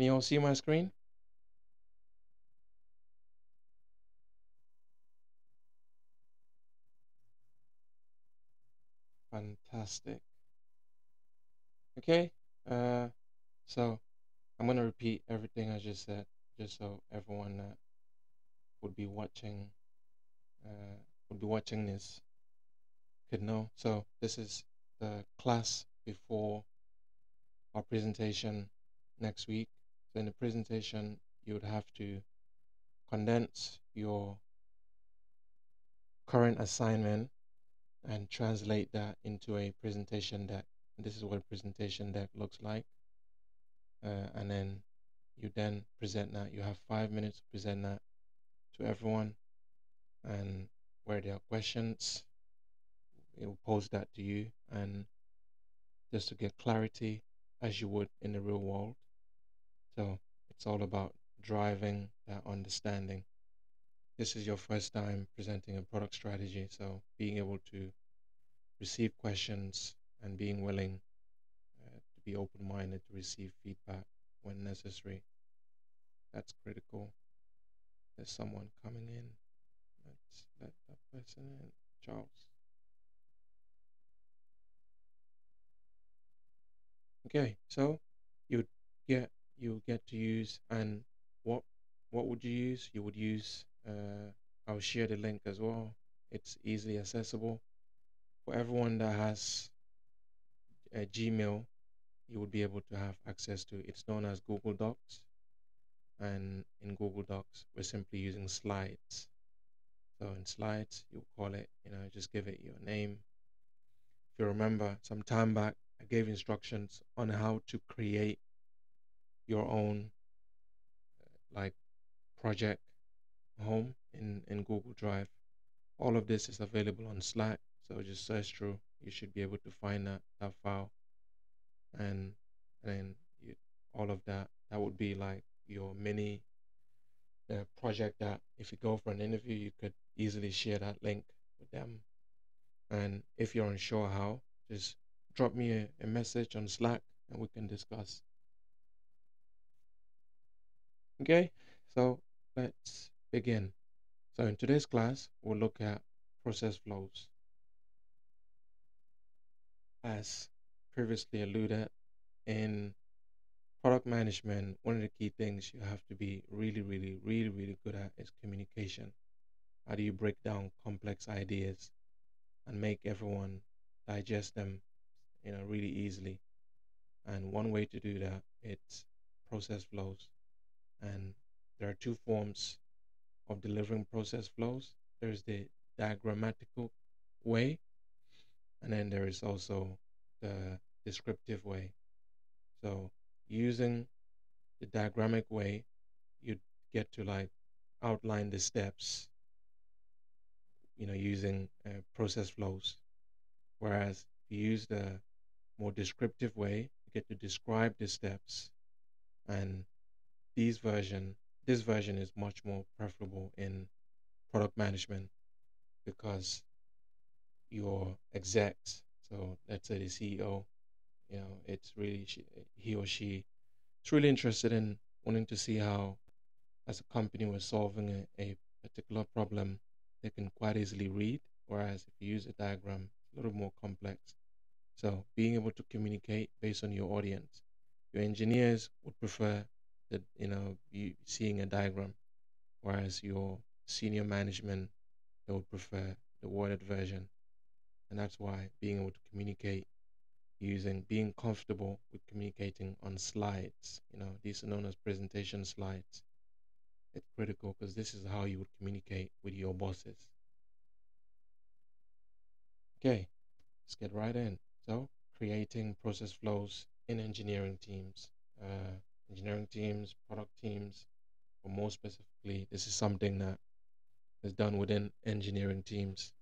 Can you all see my screen? Fantastic. Okay. Uh, so I'm gonna repeat everything I just said, just so everyone that would be watching, uh, would be watching this could know. So this is the class before our presentation next week. So in the presentation, you would have to condense your current assignment and translate that into a presentation deck. This is what a presentation deck looks like. And then you then present that. You have 5 minutes to present that to everyone. And where there are questions, it will pose that to you. And just to get clarity as you would in the real world. So it's all about driving that understanding. This is your first time presenting a product strategy. So being able to receive questions and being willing to be open minded to receive feedback when necessary. That's critical. There's someone coming in. Let's let that person in. Charles. Okay, so you you get to use, and what what would you use? You would use I'll share the link as well. It's easily accessible for everyone that has a Gmail. You would be able to have access to. It's known as Google Docs, and in Google Docs, we're simply using slides. So in slides, you call it, just give it your name. If you remember, some time back, I gave instructions on how to create your own like project home in Google Drive. All of this is available on Slack, so just search through. You should be able to find that file, and then you, all of that. That would be like your mini project that if you go for an interview, you could easily share that link with them. And if you're unsure how, just drop me a message on Slack and we can discuss. Okay, so let's begin. So in today's class, we'll look at process flows. As previously alluded, in product management, one of the key things you have to be really, really, really, really good at is communication. How do you break down complex ideas and make everyone digest them, really easily? And one way to do that, it's process flows. And there are two forms of delivering process flows. There's the diagrammatical way, and then there is also the descriptive way. So using the diagrammatic way, you get to like outline the steps, using process flows. Whereas if you use the more descriptive way, you get to describe the steps. And these version, this version is much more preferable in product management because your execs, so let's say the CEO, it's really he or she is really interested in wanting to see how, as a company, we're solving a particular problem they can quite easily read. Whereas if you use a diagram, it's a little more complex. So being able to communicate based on your audience, your engineers would prefer that you seeing a diagram, whereas your senior management they would prefer the worded version. And that's why being able to communicate using being comfortable with communicating on slides, these are known as presentation slides. It's critical because this is how you would communicate with your bosses. Okay, let's get right in. So, creating process flows in engineering teams. Engineering teams, product teams, or more specifically, this is something that is done within engineering teams.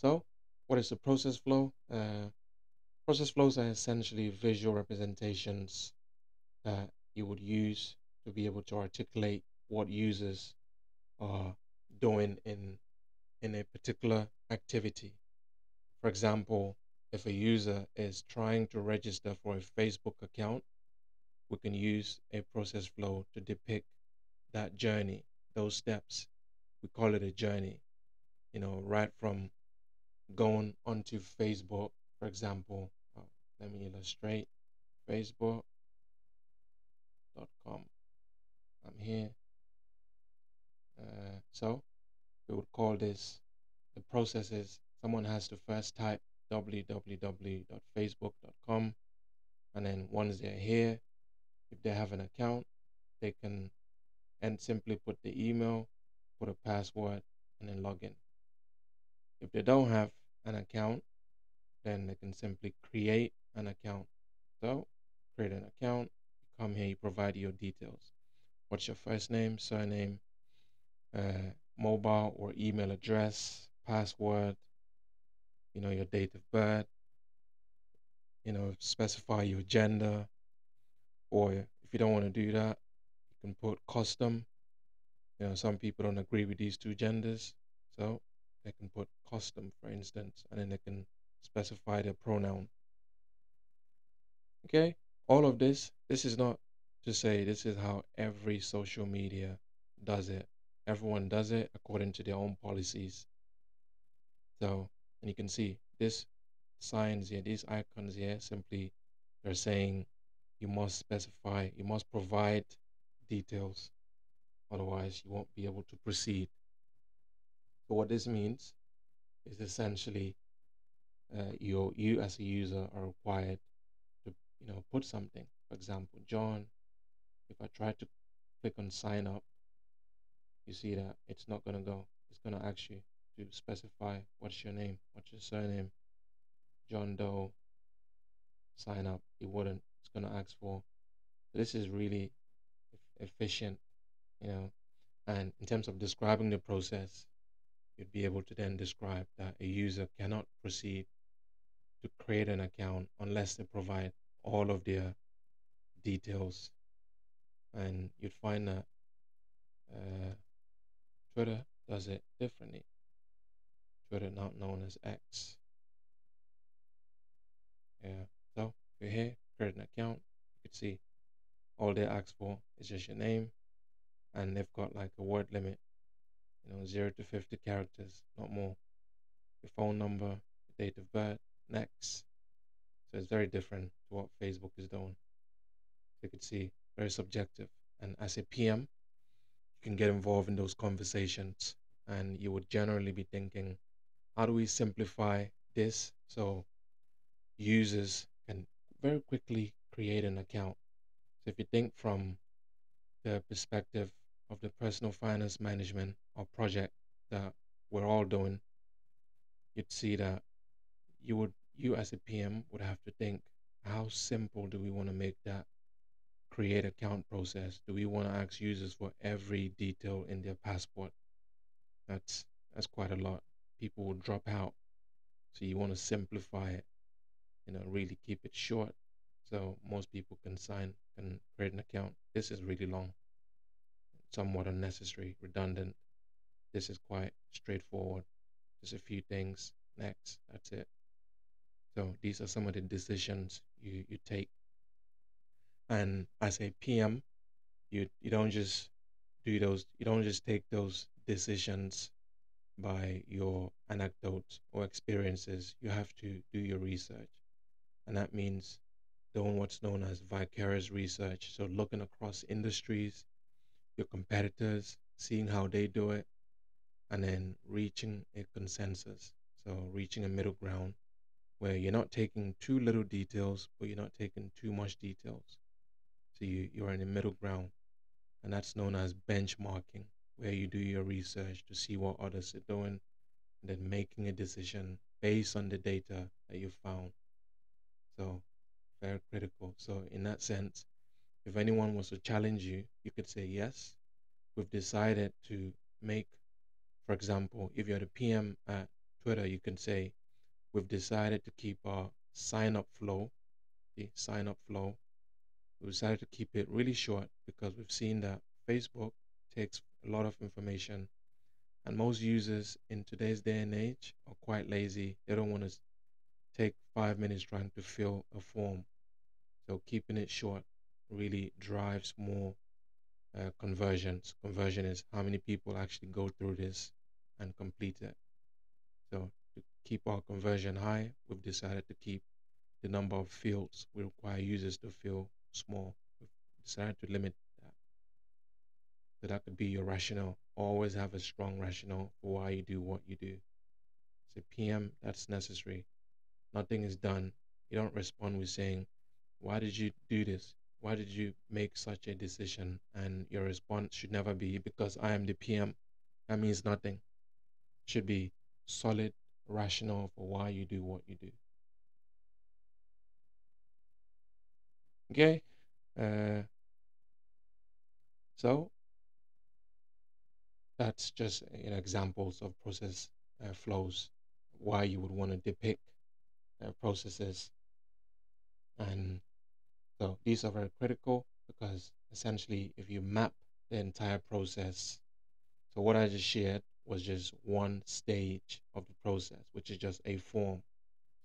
So, what is a process flow? Process flows are essentially visual representations that you would use to be able to articulate what users are doing in a particular activity. For example, if a user is trying to register for a Facebook account, we can use a process flow to depict that journey, those steps. We call it a journey, right from going onto Facebook, for example. Let me illustrate facebook.com. I'm here. So we would call this the process is someone has to first type www.facebook.com, and then once they're here, if they have an account, they can and simply put the email, put a password, and then log in. If they don't have an account, then they can simply create an account. So create an account, you come here, you provide your details. What's your first name, surname, mobile or email address, password, your date of birth, specify your gender, or if you don't want to do that, you can put custom. Some people don't agree with these two genders, so they can put custom, for instance, and then they can specify their pronoun. Okay, all of this is not to say this is how every social media does it. Everyone does it according to their own policies. So, and you can see this signs here, these icons here, simply they're saying you must specify, you must provide details, otherwise you won't be able to proceed. So what this means is essentially you as a user are required to put something. For example, John, if I try to click on sign up, you see that it's not going to go. It's going to ask you to specify what's your name, what's your surname. John Doe, sign up. It wouldn't. It's going to ask for. So this is really efficient, you know. And in terms of describing the process, you'd be able to then describe that a user cannot proceed to create an account unless they provide all of their details. And you'd find that uh, Twitter does it differently. Twitter, not known as X. Yeah. So if you're here, create an account, you can see all they ask for is just your name, and they've got like a word limit, 0 to 50 characters, not more. Your phone number, your date of birth, next. So it's very different to what Facebook is doing. So you could see very subjective. And as a PM, you can get involved in those conversations, and you would generally be thinking, how do we simplify this so users can very quickly create an account? So if you think from the perspective of the personal finance management or project that we're all doing, you'd see that you as a PM would have to think, how simple do we want to make that create account process? Do we want to ask users for every detail in their passport? That's quite a lot. People will drop out. So you want to simplify it, really keep it short so most people can create an account. This is really long, somewhat unnecessary, redundant. This is quite straightforward. Just a few things. Next, that's it. So these are some of the decisions you take. And as a PM, you don't just you don't just take those decisions by your anecdotes or experiences. You have to do your research. And that means doing what's known as vicarious research. So looking across industries, your competitors, seeing how they do it, and then reaching a consensus. So reaching a middle ground where you're not taking too little details, but you're not taking too much details. So you're in the middle ground, and that's known as benchmarking, where you do your research to see what others are doing, and then making a decision based on the data that you found. So very critical. So in that sense, if anyone was to challenge you, you could say, yes, we've decided to make, for example, if you're the PM at Twitter, you can say, we've decided to keep our sign up flow, the sign up flow. We decided to keep it really short because we've seen that Facebook takes a lot of information, and most users in today's day and age are quite lazy. They don't want to take 5 minutes trying to fill a form. So keeping it short really drives more conversions. Conversion is how many people actually go through this and complete it. So to keep our conversion high, we've decided to keep the number of fields we require users to fill small. We've decided to limit that. So that could be your rationale. Always have a strong rationale for why you do what you do. Say PM, that's necessary. Nothing is done. You don't respond with saying, why did you do this? Why did you make such a decision? And your response should never be, because I am the PM. That means nothing. It should be solid rationale for why you do what you do. Okay? Uh, so that's just examples of process flows, why you would want to depict processes. And so these are very critical because essentially, if you map the entire process, so what I just shared was just one stage of the process, which is just a form.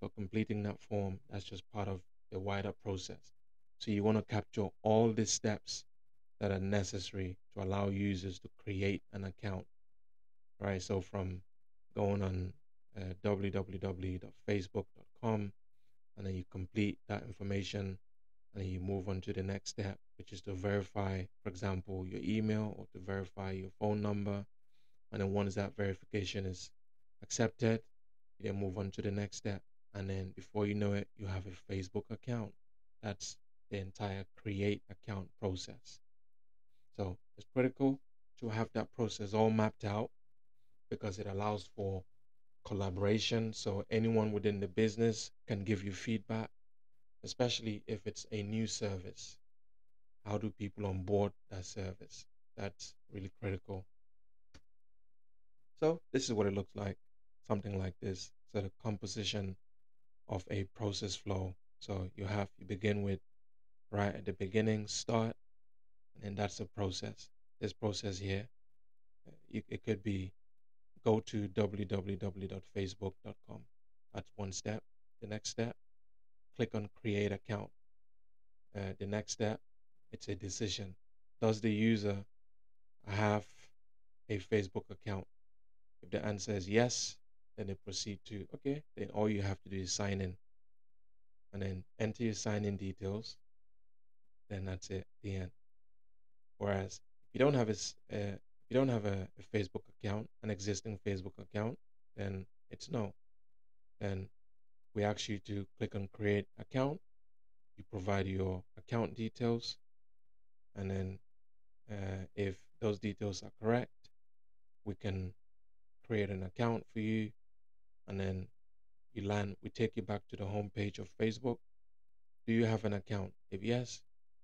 So completing that form, that's just part of the wider process. So you want to capture all the steps that are necessary to allow users to create an account, right? So from going on www.facebook.com, and then you complete that information, and then you move on to the next step, which is to verify, for example, your email or to verify your phone number. And then once that verification is accepted, you then move on to the next step. And then before you know it, you have a Facebook account. That's the entire create account process. So it's critical to have that process all mapped out because it allows for collaboration. So anyone within the business can give you feedback, especially if it's a new service. How do people onboard that service? That's really critical. So this is what it looks like, something like this. So the composition of a process flow. So you begin with right at the beginning, start, and then that's the process. This process here, it could be go to www.facebook.com. That's one step. The next step, click on create account. The next step, it's a decision. Does the user have a Facebook account? If the answer is yes, then they proceed to, okay, then all you have to do is sign in and then enter your sign in details. Then that's it, the end. Whereas if you don't have if you don't have a Facebook account, an existing Facebook account, then it's no. Then we ask you to click on create account. You provide your account details, and then if those details are correct, we can create an account for you, and then we take you back to the home page of Facebook. Do you have an account? If yes,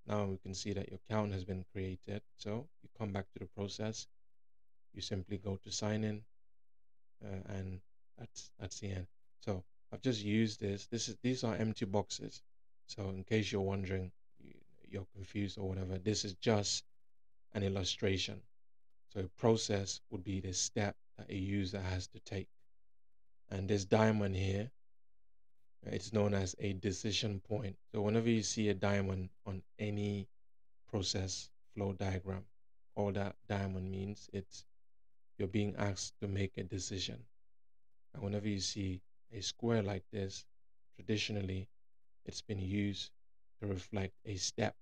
now we can see that your account has been created. So you come back to the process. You simply go to sign in, and that's the end. So I've just used this. These are empty boxes. So in case you're wondering, you're confused or whatever, this is just an illustration. So a process would be the step that a user has to take. And this diamond here, it's known as a decision point. So whenever you see a diamond on any process flow diagram, all that diamond means it's you're being asked to make a decision. And whenever you see a square like this, traditionally it's been used to reflect a step,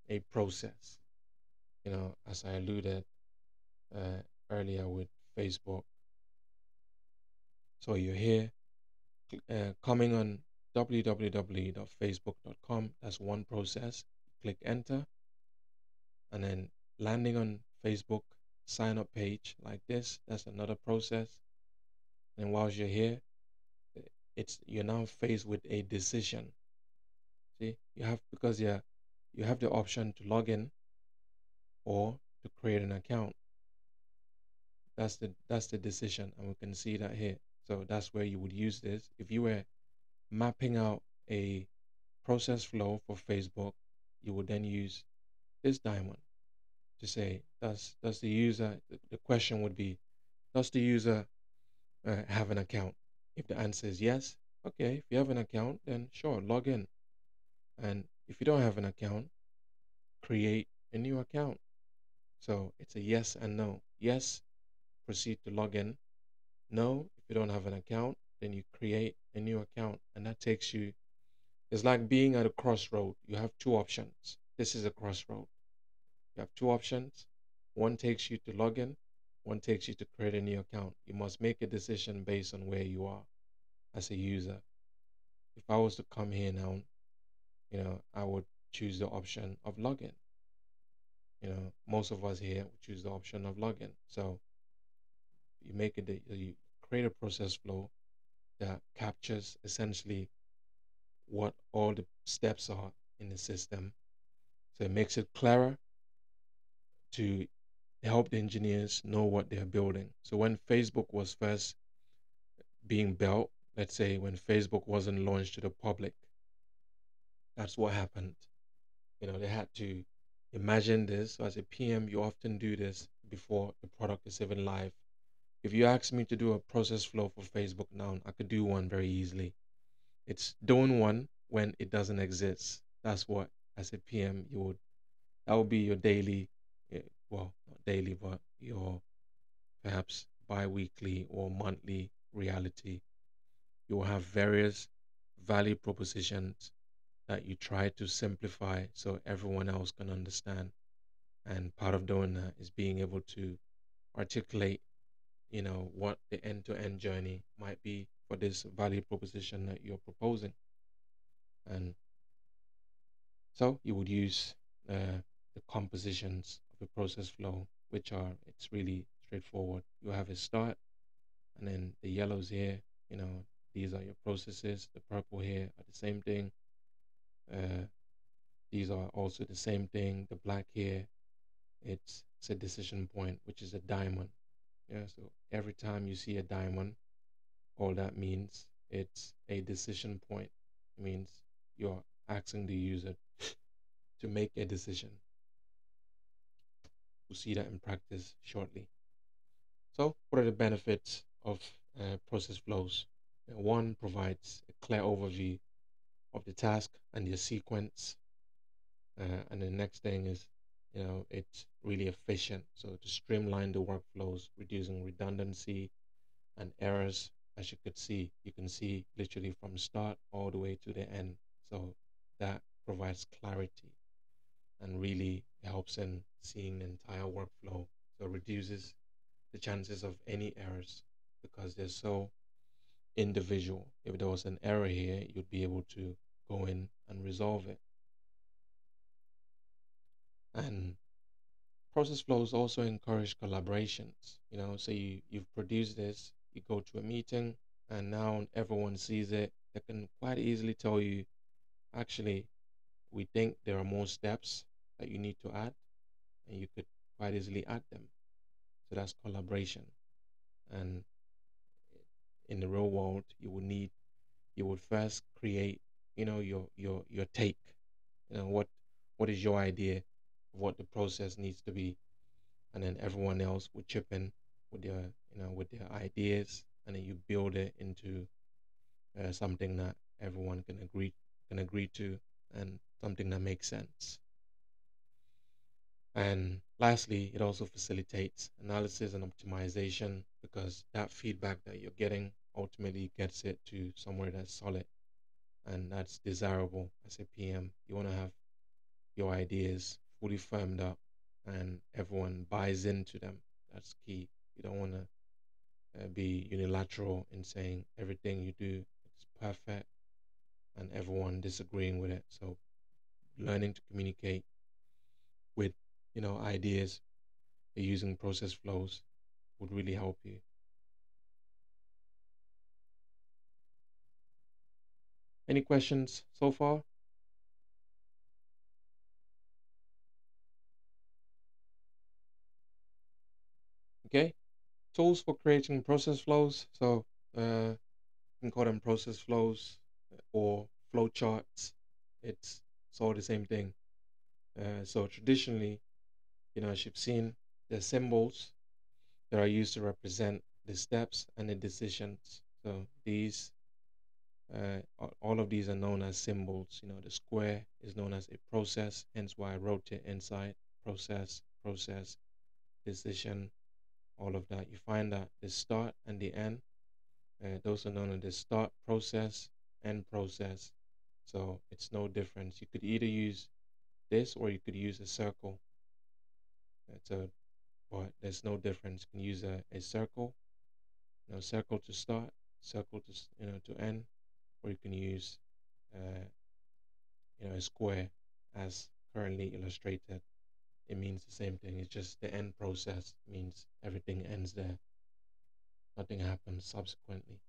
a process. As I alluded uh, earlier with Facebook. So you're here coming on www.facebook.com. That's one process. Click enter, and then landing on Facebook sign up page like this. That's another process. And whilst you're here, you're now faced with a decision. See, you have the option to log in or to create an account. That's the decision, and we can see that here. So that's where you would use this. If you were mapping out a process flow for Facebook, you would then use this diamond to say, does the user, the question would be, does the user have an account? If the answer is yes, okay, if you have an account, then sure, log in. And if you don't have an account, create a new account. So it's a yes and no. Yes, proceed to log in. No, if you don't have an account, then you create a new account. And that takes you, it's like being at a crossroad. You have two options. This is a crossroad. You have two options. One takes you to log in, one takes you to create a new account. You must make a decision based on where you are as a user. If I was to come here now, I would choose the option of login. Most of us here would choose the option of login. So you create a process flow that captures essentially what all the steps are in the system. So it makes it clearer to help the engineers know what they're building. So when Facebook was first being built, let's say when Facebook wasn't launched to the public, that's what happened. They had to imagine this. So as a PM, you often do this before the product is even live. If you ask me to do a process flow for Facebook now, I could do one very easily. It's doing one when it doesn't exist. That's what, as a PM, that would be your daily, well, not daily, but your perhaps bi-weekly or monthly reality. You will have various value propositions that you try to simplify so everyone else can understand. And part of doing that is being able to articulate, what the end-to-end journey might be for this value proposition that you're proposing. And so you would use the compositions of the process flow, it's really straightforward. You have a start, and then the yellows here, these are your processes. The purple here are the same thing. Uh, these are also the same thing. The black here, it's a decision point, which is a diamond. Yeah, so every time you see a diamond, all that means it's a decision point. It means you're asking the user to make a decision. We'll see that in practice shortly. So, what are the benefits of process flows? One provides a clear overview of the task and your sequence. And the next thing is, it's really efficient. So, to streamline the workflows, reducing redundancy and errors, as you can see literally from start all the way to the end. So, that provides clarity and really helps in seeing the entire workflow. So, it reduces the chances of any errors because they're so individual. If there was an error here, you'd be able to go in and resolve it. And process flows also encourage collaborations. So you've produced this, you go to a meeting, and now everyone sees it. They can quite easily tell you, actually, we think there are more steps that you need to add, and you could quite easily add them. So that's collaboration. And in the real world, you would first create, your take. What is your idea of what the process needs to be, and then everyone else would chip in with their ideas, and then you build it into something that everyone can agree to, and something that makes sense. And lastly, it also facilitates analysis and optimization because that feedback that you're getting ultimately gets it to somewhere that's solid and that's desirable as a PM. You want to have your ideas fully firmed up and everyone buys into them. That's key. You don't want to be unilateral in saying everything you do is perfect and everyone disagreeing with it. So learning to communicate with, ideas using process flows would really help you. Any questions so far? Okay. Tools for creating process flows. So you can call them process flows or flowcharts. It's all the same thing. So traditionally, as you've seen, the symbols that are used to represent the steps and the decisions. So these All of these are known as symbols. The square is known as a process, hence why I wrote it inside. Process, decision, all of that. You find that the start and the end, those are known as the start process, end process. So it's no difference. You could either use this or you could use a circle. So, but there's no difference. You can use a circle, circle to start, circle to to end, or you can use uh, a square as currently illustrated. It means the same thing. It's just the end process means everything ends there. Nothing happens subsequently.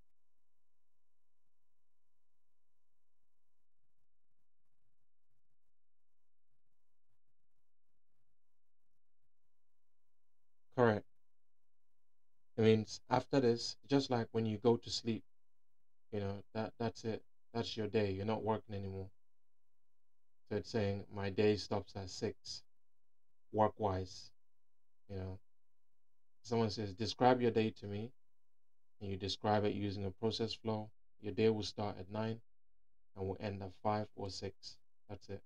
Correct. It means after this, just like when you go to sleep, that's it. That's your day. You're not working anymore. So it's saying my day stops at 6, work wise. You know, someone says, describe your day to me, and you describe it using a process flow. Your day will start at 9 and will end at 5 or 6. That's it.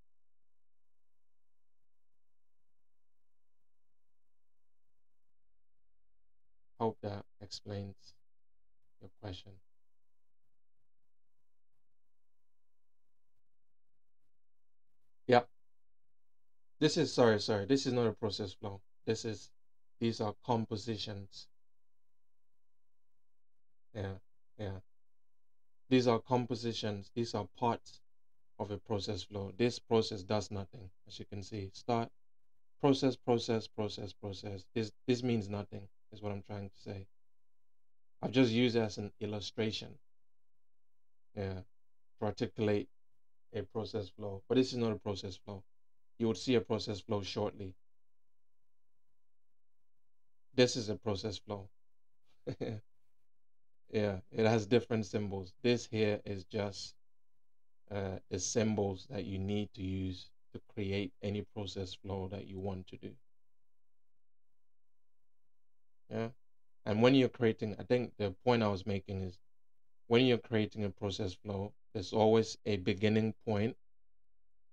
Hope that explains your question. Yeah, sorry, this is not a process flow. These are compositions. Yeah, yeah. These are compositions. These are parts of a process flow. This process does nothing, as you can see. Start, process. This means nothing, is what I'm trying to say. I've just used it as an illustration, yeah, to articulate a process flow. But this is not a process flow. You would see a process flow shortly. This is a process flow. Yeah, it has different symbols. This here is just the symbols that you need to use to create any process flow that you want to do. Yeah. And when you're creating, I think the point I was making is when you're creating a process flow, there's always a beginning point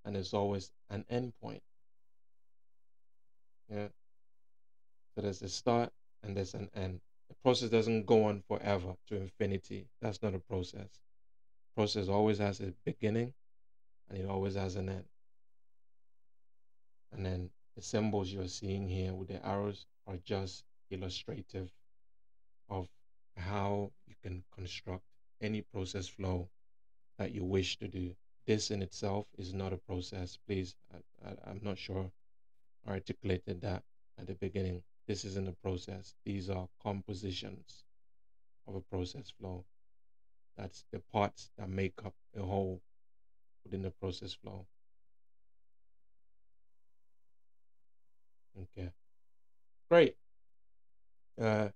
and there's always an end point. Yeah. So there's a start and there's an end. The process doesn't go on forever to infinity. That's not a process. Process always has a beginning and it always has an end. And then the symbols you're seeing here with the arrows are just illustrative of how you can construct any process flow that you wish to do. This in itself is not a process. Please, I'm not sure I articulated that at the beginning. This isn't a process. These are compositions of a process flow. That's the parts that make up a whole within the process flow. Okay, great. Uh,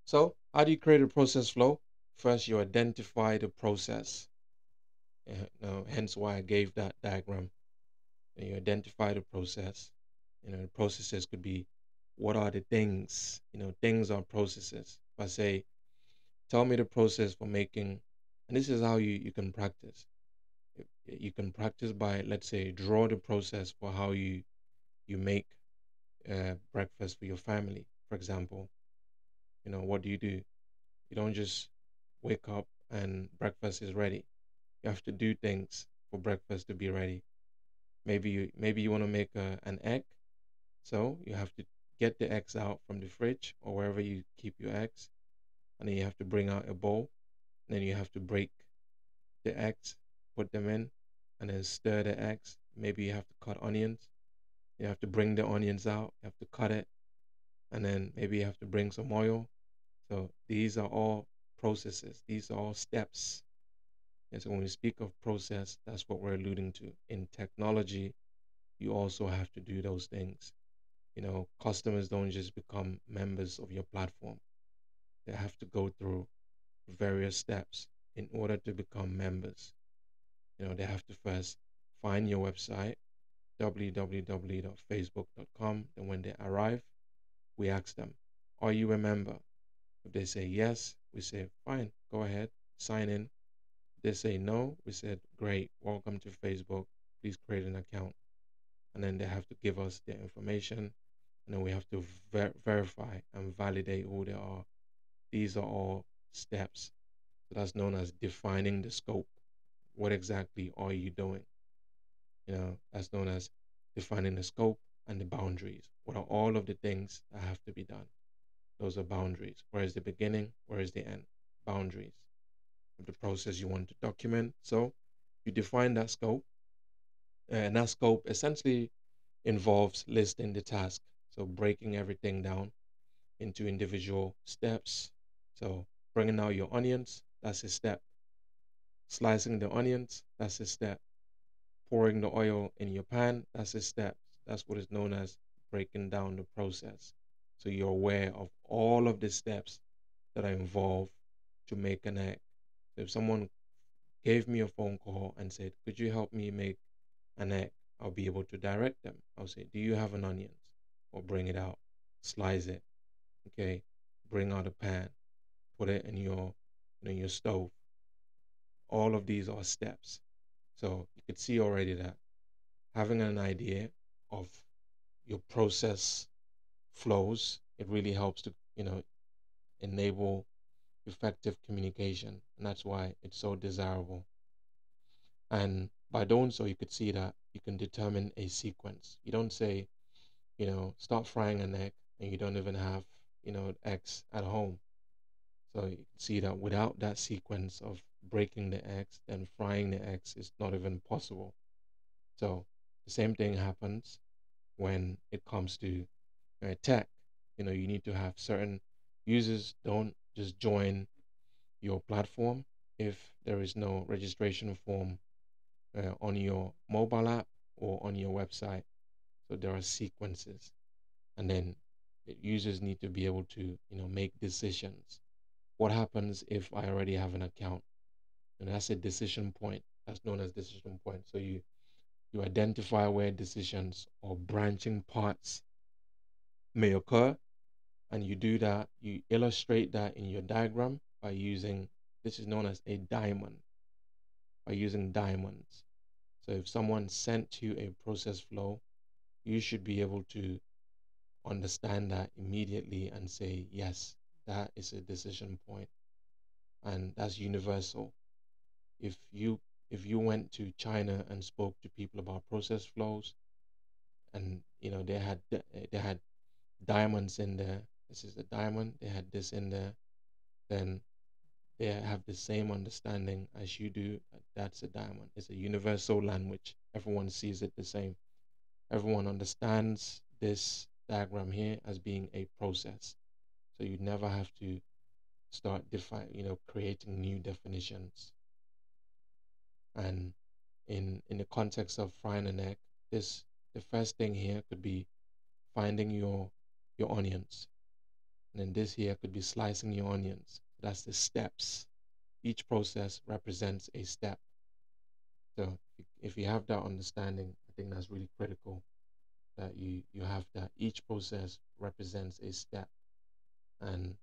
so, how do you create a process flow? First, you identify the process. Now, hence why I gave that diagram. And you identify the process. The processes could be what are the things? Things are processes. If I say, tell me the process for making, and this is how you can practice. You can practice by, let's say, draw the process for how you make breakfast for your family. For example, what do? You don't just wake up and breakfast is ready. You have to do things for breakfast to be ready. Maybe you want to make an egg, so you have to get the eggs out from the fridge or wherever you keep your eggs, and then you have to bring out a bowl, and then you have to break the eggs, put them in, and then stir the eggs. Maybe you have to cut onions. You have to bring the onions out. You have to cut it, and then maybe you have to bring some oil. So these are all processes. These are all steps. And so when we speak of process, that's what we're alluding to. In technology, you also have to do those things. Customers don't just become members of your platform. They have to go through various steps in order to become members. They have to first find your website, www.facebook.com. Then when they arrive, we ask them, are you a member? If they say yes, we say, fine, go ahead, sign in. They say no. We said, great, welcome to Facebook. Please create an account. And then they have to give us their information. And then we have to verify and validate who they are. These are all steps. So that's known as defining the scope. What exactly are you doing? That's known as defining the scope and the boundaries. What are all of the things that have to be done? Those are boundaries. Where is the beginning? Where is the end? Boundaries of the process you want to document. So you define that scope, and that scope essentially involves listing the task. So breaking everything down into individual steps. So bringing out your onions, that's a step. Slicing the onions, that's a step. Pouring the oil in your pan, that's a step. That's what is known as breaking down the process. So you're aware of all of the steps that are involved to make an egg. So if someone gave me a phone call and said, could you help me make an egg? I'll be able to direct them. I'll say, do you have an onions? Or bring it out, slice it, okay? Bring out a pan, put it in your stove. All of these are steps. So you could see already that having an idea of your process flows, it really helps to, enable effective communication. And that's why it's so desirable. And by doing so, you could see that you can determine a sequence. You don't say, start frying an egg and you don't even have, eggs at home. So you can see that without that sequence of breaking the eggs, then frying the eggs is not even possible. So the same thing happens when it comes to tech. You need to have certain users don't just join your platform if there is no registration form on your mobile app or on your website. So there are sequences, and then users need to be able to make decisions. What happens if I already have an account? And that's a decision point. That's known as decision point. So you identify where decisions or branching parts may occur, and you do that. You illustrate that in your diagram by using, this is known as a diamond, by using diamonds. So if someone sent you a process flow, you should be able to understand that immediately and say, yes, that is a decision point, and that's universal. If you went to China and spoke to people about process flows, and they had diamonds in there, this is a diamond, they had this in there, then they have the same understanding as you do. That's a diamond. It's a universal language. Everyone sees it the same. Everyone understands this diagram here as being a process. So you never have to start creating new definitions. And in the context of frying an egg, this the first thing here could be finding your onions. And then this here could be slicing your onions. That's the steps. Each process represents a step. So if you have that understanding, I think that's really critical, that you have that each process represents a step. And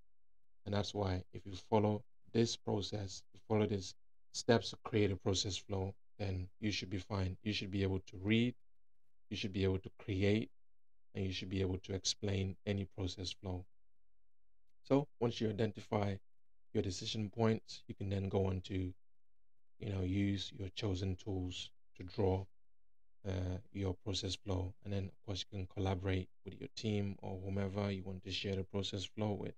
and that's why if you follow this process, you follow these steps to create a process flow, then you should be fine. You should be able to read, you should be able to create, and you should be able to explain any process flow. So once you identify your decision points, you can then go on to use your chosen tools to draw your process flow. And then, of course, you can collaborate with your team or whomever you want to share the process flow with.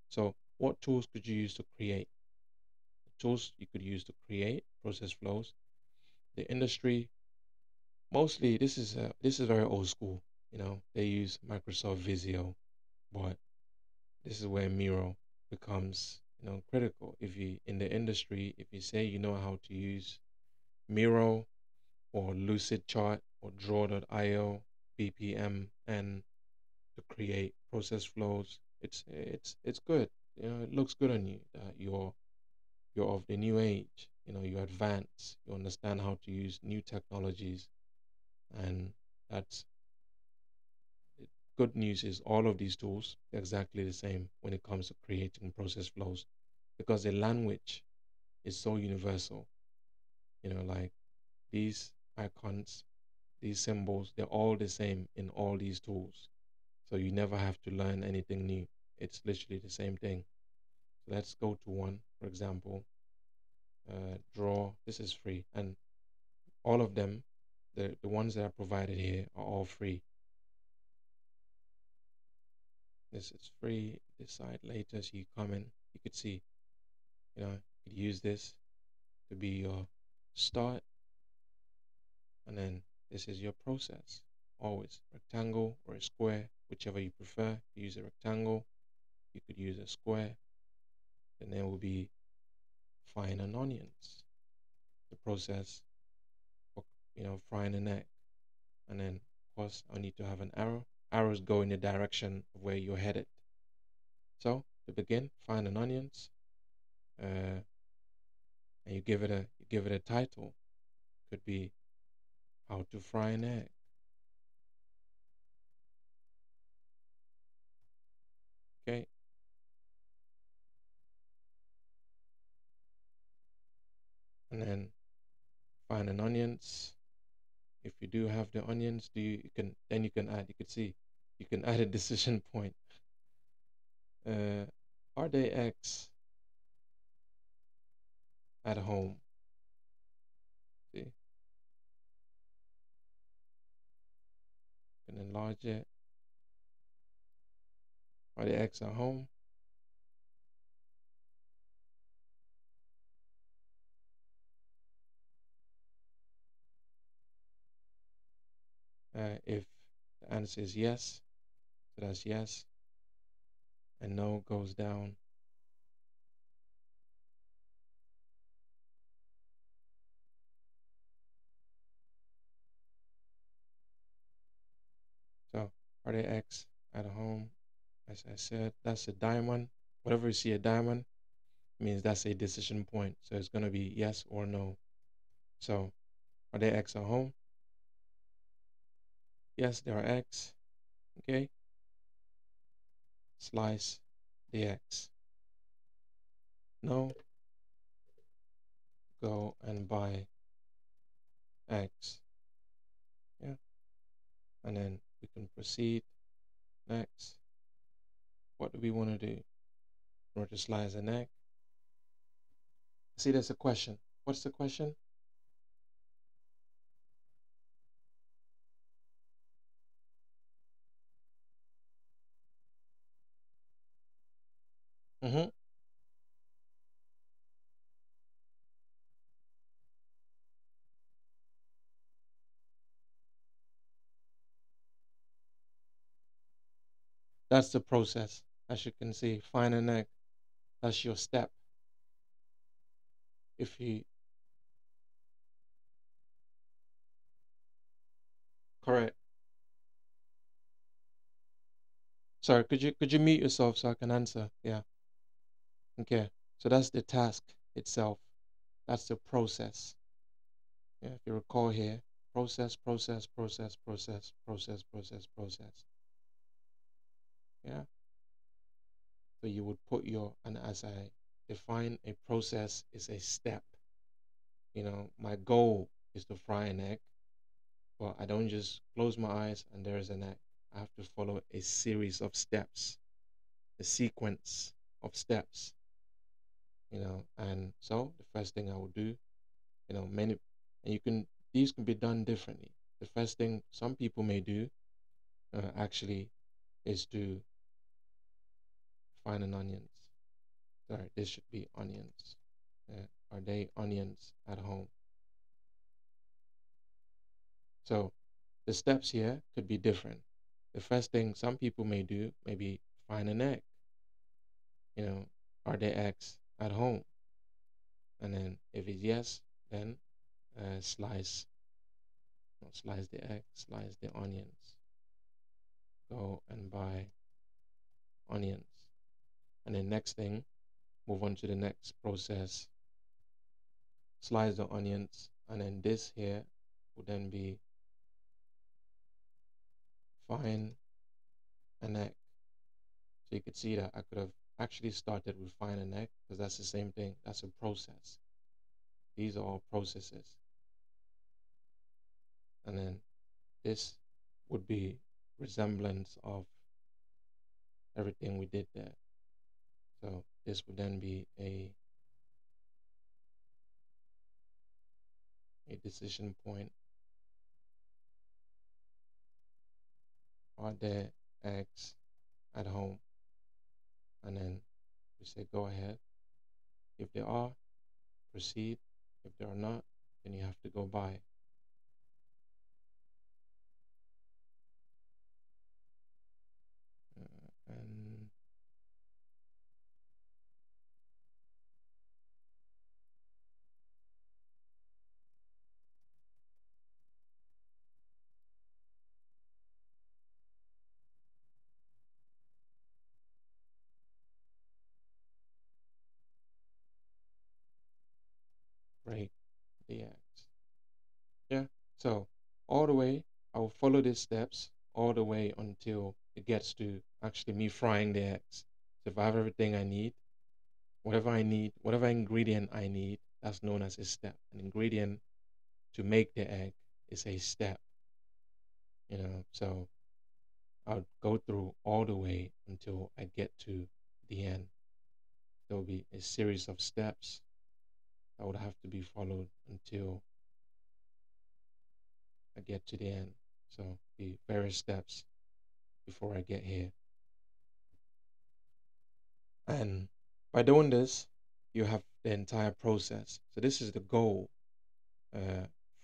So, what tools could you use to create? The tools you could use to create process flows. The industry, mostly, this is very old school. They use Microsoft Visio, but this is where Miro becomes critical. If you in the industry, if you say you know how to use Miro or Lucid Chart or Draw.io, BPM, and to create process flows, it's good. It looks good on you that you're of the new age. You advance, you understand how to use new technologies, and that's it. Good news is all of these tools are exactly the same when it comes to creating process flows, because the language is so universal. Like these icons, these symbols, they're all the same in all these tools. So you never have to learn anything new. It's literally the same thing. So let's go to one, for example, draw. This is free. And all of them, the ones that are provided here are all free. This is free. Decide later. So you come in, you could see, you could use this to be your start. And then this is your process. Always rectangle or a square, whichever you prefer. You use a rectangle, you could use a square. And then will be frying an onions. The process for frying an egg. And then of course I need to have an arrow. Arrows go in the direction of where you're headed. So to begin, frying an onions, and you give it a title. Could be how to fry an egg. Okay, and then frying an onions. If you do have the onions, you can add. You could see you can add a decision point. Uh, are they eggs at home? See, you can enlarge it. Are the eggs at home? If the answer is yes, so that's yes, and no goes down. So are they eggs at home? As I said, that's a diamond. Whatever you see a diamond means that's a decision point. So it's gonna be yes or no. So are they eggs at home? Yes, there are eggs. Okay, slice the eggs. No, go and buy eggs. Yeah, and then we can proceed. Next, what do we want to do? In order to slice an egg. See, there's a question. What's the question? Mm-hmm. That's the process. As you can see, find an egg. That's your step. If you correct. Sorry, could you mute yourself so I can answer? Yeah. Okay. So that's the task itself. That's the process. Yeah, if you recall here, process, process, process, process, process, process, process. Yeah. So you would put and as I define a process is a step. My goal is to fry an egg, but I don't just close my eyes and there's an egg. I have to follow a series of steps, a sequence of steps, and so the first thing I would do, many, and these can be done differently. The first thing some people may do actually is to find an onions. Sorry, this should be onions. Are they onions at home? So the steps here could be different. The first thing some people may do, maybe find an egg. You know, are there eggs at home? And then if it's yes, then slice the egg, slice the onions. Go and buy onions. And then next thing, move on to the next process. Slice the onions, and then this here would then be find an egg. So you could see that I could have actually started with find an egg because that's the same thing. That's a process. These are all processes. And then this would be resemblance of everything we did there. So this would then be a decision point. Are there eggs at home? And then we say go ahead. If there are, proceed. If there are not, then you have to go buy. And break the eggs. Yeah. So all the way, I will follow these steps all the way until it gets to actually me frying the eggs. So if I have everything I need, whatever ingredient I need, that's known as a step. An ingredient to make the egg is a step, So I'll go through all the way until I get to the end. There will be a series of steps that would have to be followed until I get to the end. So the various steps before I get here. And by doing this, you have the entire process. So this is the goal.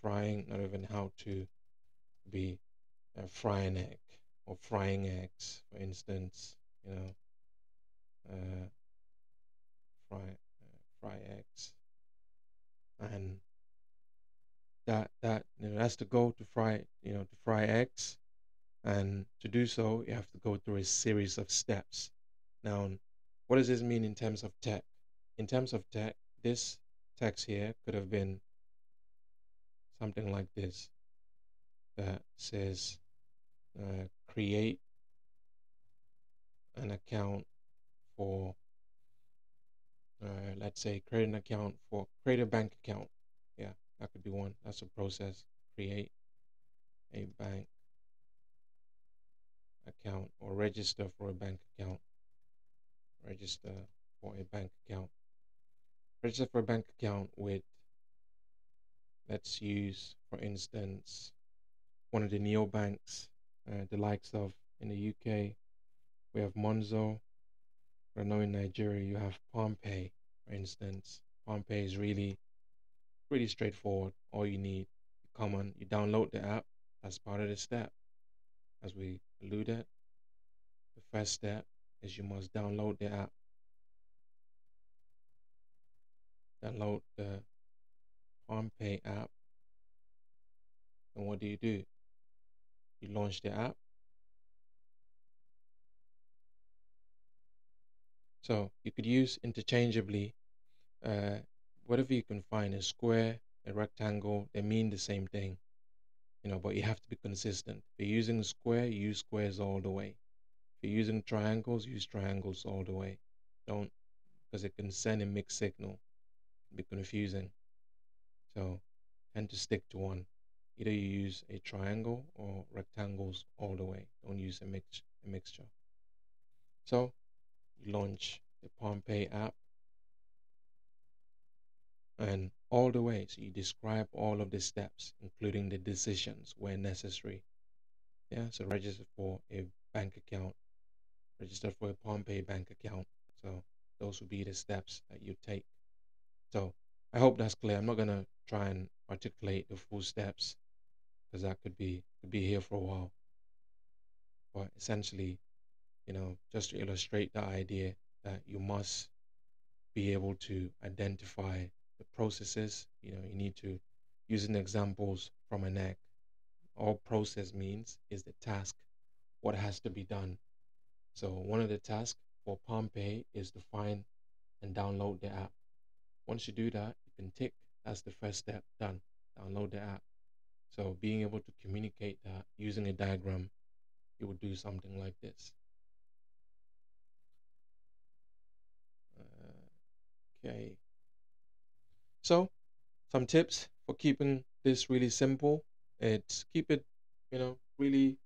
Frying, not even how to be fry an egg or frying eggs, for instance. You know, uh, fry eggs, and that's the goal to fry. To fry eggs, and to do so, you have to go through a series of steps. Now, what does this mean in terms of tech? In terms of tech, this text here could have been something like this that says create an account for, let's say, create a bank account. Yeah, that could be one. That's a process. Create a bank account or register for a bank account. Register for a bank account. Register for a bank account with, let's use, for instance, one of the neobanks, the likes of in the UK, we have Monzo. I know in Nigeria you have Pompey, for instance. Pompey is really, really straightforward. All you need, you come on, you download the app. That's part of the step. As we alluded, the first step is you must download the app. Download the Pompey app. And what do? You launch the app. So you could use interchangeably uh, whatever you can find, a square, a rectangle, they mean the same thing, but you have to be consistent. If you're using a square, use squares all the way. If you're using triangles, use triangles all the way. Don't, because it can send a mixed signal, be confusing. So tend to stick to one. Either you use a triangle or rectangles all the way. Don't use a mixture. So you launch the Pompey app and all the way. So you describe all of the steps, including the decisions where necessary. Yeah, so register for a bank account, register for a Pompey bank account. So those would be the steps that you take. So I hope that's clear. I'm not gonna try and articulate the full steps because that could be here for a while. But essentially, just to illustrate the idea that you must be able to identify the processes. You need to using examples from an egg. All process means is the task, what has to be done. So one of the tasks for Pompeii is to find and download the app. Once you do that, you can tick. That's the first step done. Download the app. So being able to communicate that using a diagram, you would do something like this. Okay. So Some tips for keeping this really simple. It's keep it, really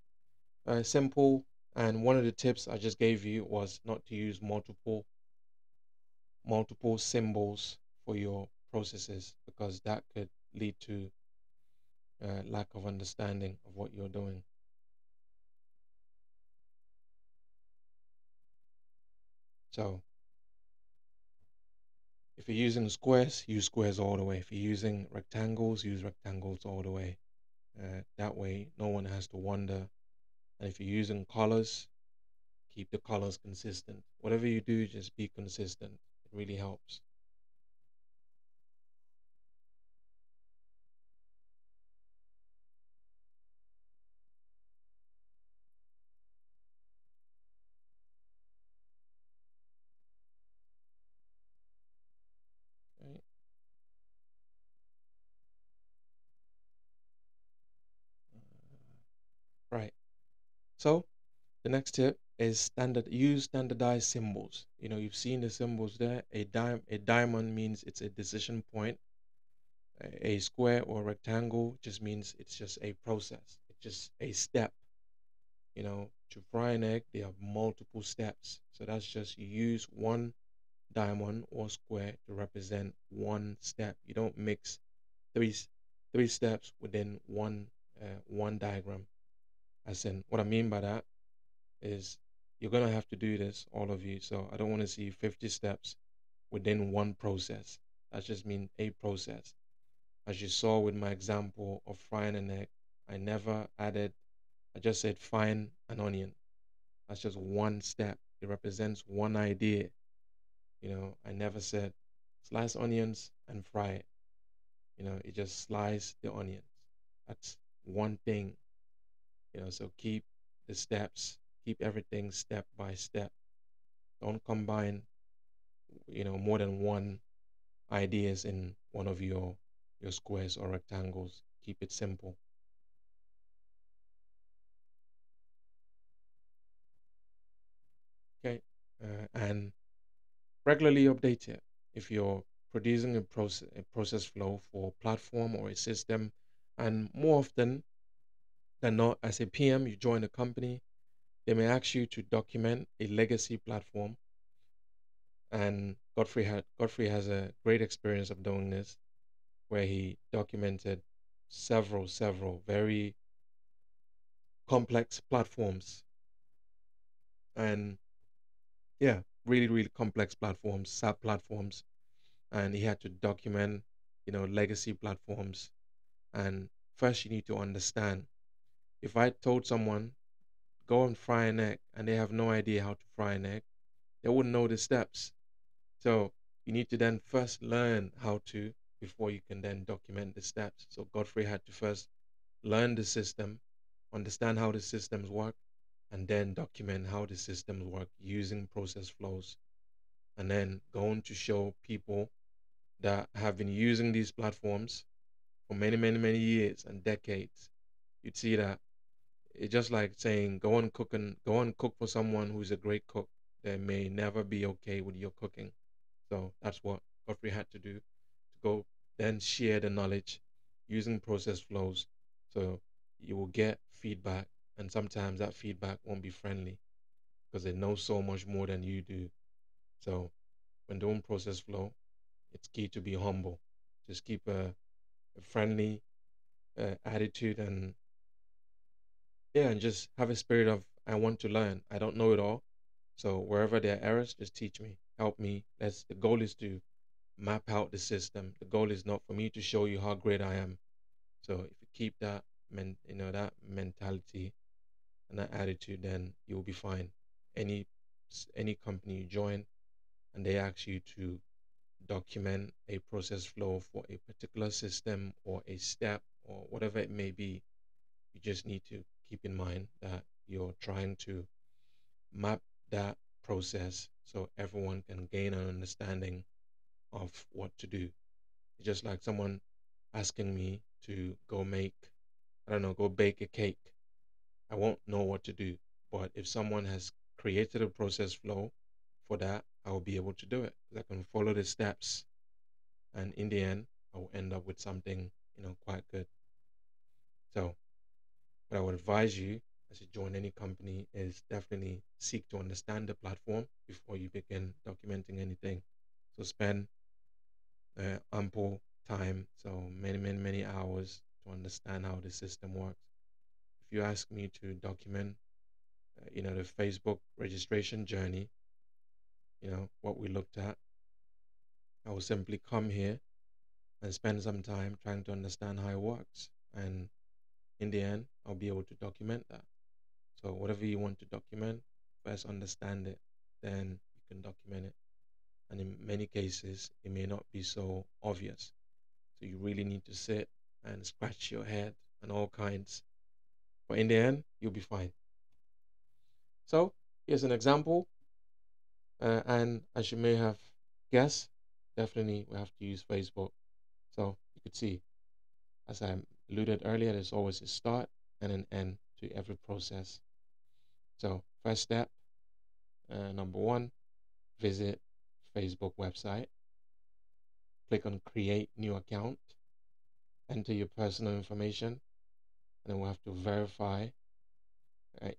simple. And one of the tips I just gave you was not to use multiple symbols for your processes because that could lead to lack of understanding of what you're doing. So if you're using squares, use squares all the way. If you're using rectangles, use rectangles all the way. That way, no one has to wonder. And if you're using colors, keep the colors consistent. Whatever you do, just be consistent. It really helps. Right. Right. So the next tip is use standardized symbols. You've seen the symbols there. A diamond means it's a decision point. A square or rectangle just means it's just a process. It's just a step. To fry an egg, there are multiple steps. So that's just you use one diamond or square to represent one step. You don't mix three three steps within one diagram. As in, what I mean by that is you're gonna have to do this, all of you. So I don't want to see 50 steps within one process. That just means a process. As you saw with my example of frying an egg, I never added, I just said frying an onion. That's just one step. It represents one idea. I never said slice onions and fry it. It just slice the onions. That's one thing. So keep the steps, keep everything step by step. Don't combine, more than one ideas in one of your squares or rectangles. Keep it simple. Okay. And regularly update it. If you're producing a process flow for a platform or a system, and more often than not, as a PM, you join a company, they may ask you to document a legacy platform. And Godfrey has a great experience of doing this, where he documented several very complex platforms, and yeah, really complex platforms, SAP platforms, and he had to document, legacy platforms. And first, you need to understand. If I told someone go and fry an egg, and they have no idea how to fry an egg, they wouldn't know the steps. So you need to then first learn how to before you can then document the steps. So Godfrey had to first learn the system, understand how the systems work, and then document how the systems work using process flows. And then going to show people that have been using these platforms for many years and decades. You'd see that it's just like saying go and cook for someone who's a great cook. They may never be okay with your cooking. So that's what Godfrey had to do to go then share the knowledge using process flows. So you will get feedback, and sometimes that feedback won't be friendly because they know so much more than you do. So when doing process flow, it's key to be humble. Just keep a friendly attitude, and yeah, and just have a spirit of I want to learn. I don't know it all. So wherever there are errors, just teach me, help me. That's the goal is to map out the system. The goal is not for me to show you how great I am. So if you keep that mentality and that attitude, then you'll be fine. Any any company you join and they ask you to document a process flow for a particular system or a step or whatever it may be, you just need to keep in mind that you're trying to map that process so everyone can gain an understanding of what to do. It's just like someone asking me to go make, I don't know, go bake a cake. I won't know what to do. But if someone has created a process flow for that, I will be able to do it. I can follow the steps, and in the end, I will end up with something, quite good. So what I would advise you as you join any company is definitely seek to understand the platform before you begin documenting anything. So spend ample time, so many, many, many hours to understand how the system works. If you ask me to document, the Facebook registration journey, what we looked at, I will simply come here and spend some time trying to understand how it works. And in the end, I'll be able to document that. So whatever you want to document, first understand it, then you can document it. And in many cases, it may not be so obvious. So you really need to sit and scratch your head and all kinds. But in the end, you'll be fine. So here's an example. And as you may have guessed, definitely we have to use Facebook. So you could see, as I alluded earlier, there's always a start and an end to every process. So first step, number one, visit Facebook website, click on create new account, enter your personal information, and then we'll have to verify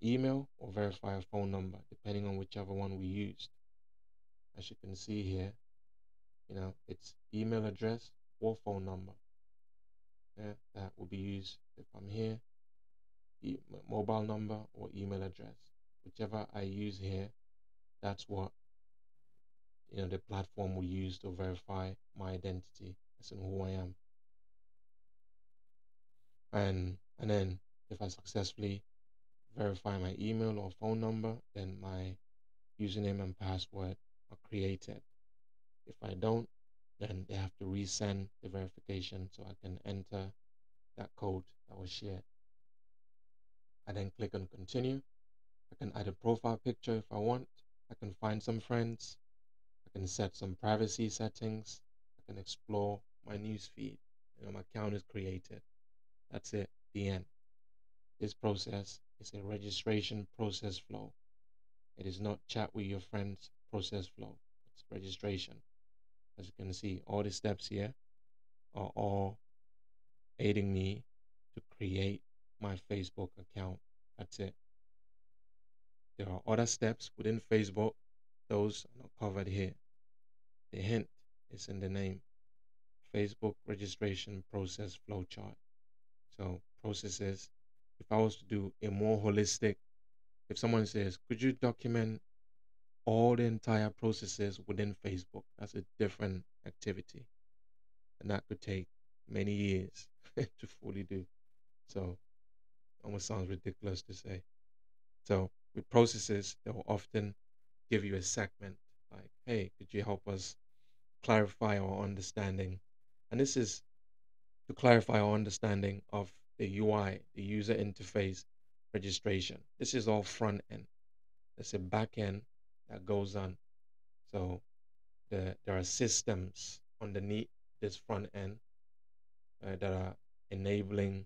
email or verify a phone number, depending on whichever one we used. As you can see here, it's email address or phone number. Yeah, that will be used if I'm here, mobile number or email address. Whichever I use here, that's what the platform will use to verify my identity as in who I am. And then if I successfully verify my email or phone number, then my username and password are created. If I don't, then they have to resend the verification so I can enter that code that was shared. I then click on continue. I can add a profile picture if I want. I can find some friends. I can set some privacy settings. I can explore my newsfeed. My account is created. That's it, the end. This process is a registration process flow. It is not chat with your friends process flow. It's registration. As you can see, all the steps here are all aiding me to create my Facebook account. That's it. There are other steps within Facebook. Those are not covered here. The hint is in the name. Facebook registration process flowchart. So processes. If I was to do a more holistic, if someone says, could you document all the entire processes within Facebook? That's a different activity. And that could take many years to fully do. So almost sounds ridiculous to say. So with processes, they will often give you a segment like, hey, could you help us clarify our understanding? And this is to clarify our understanding of the UI, the user interface registration. This is all front end. There's a back end that goes on. So there are systems underneath this front end that are enabling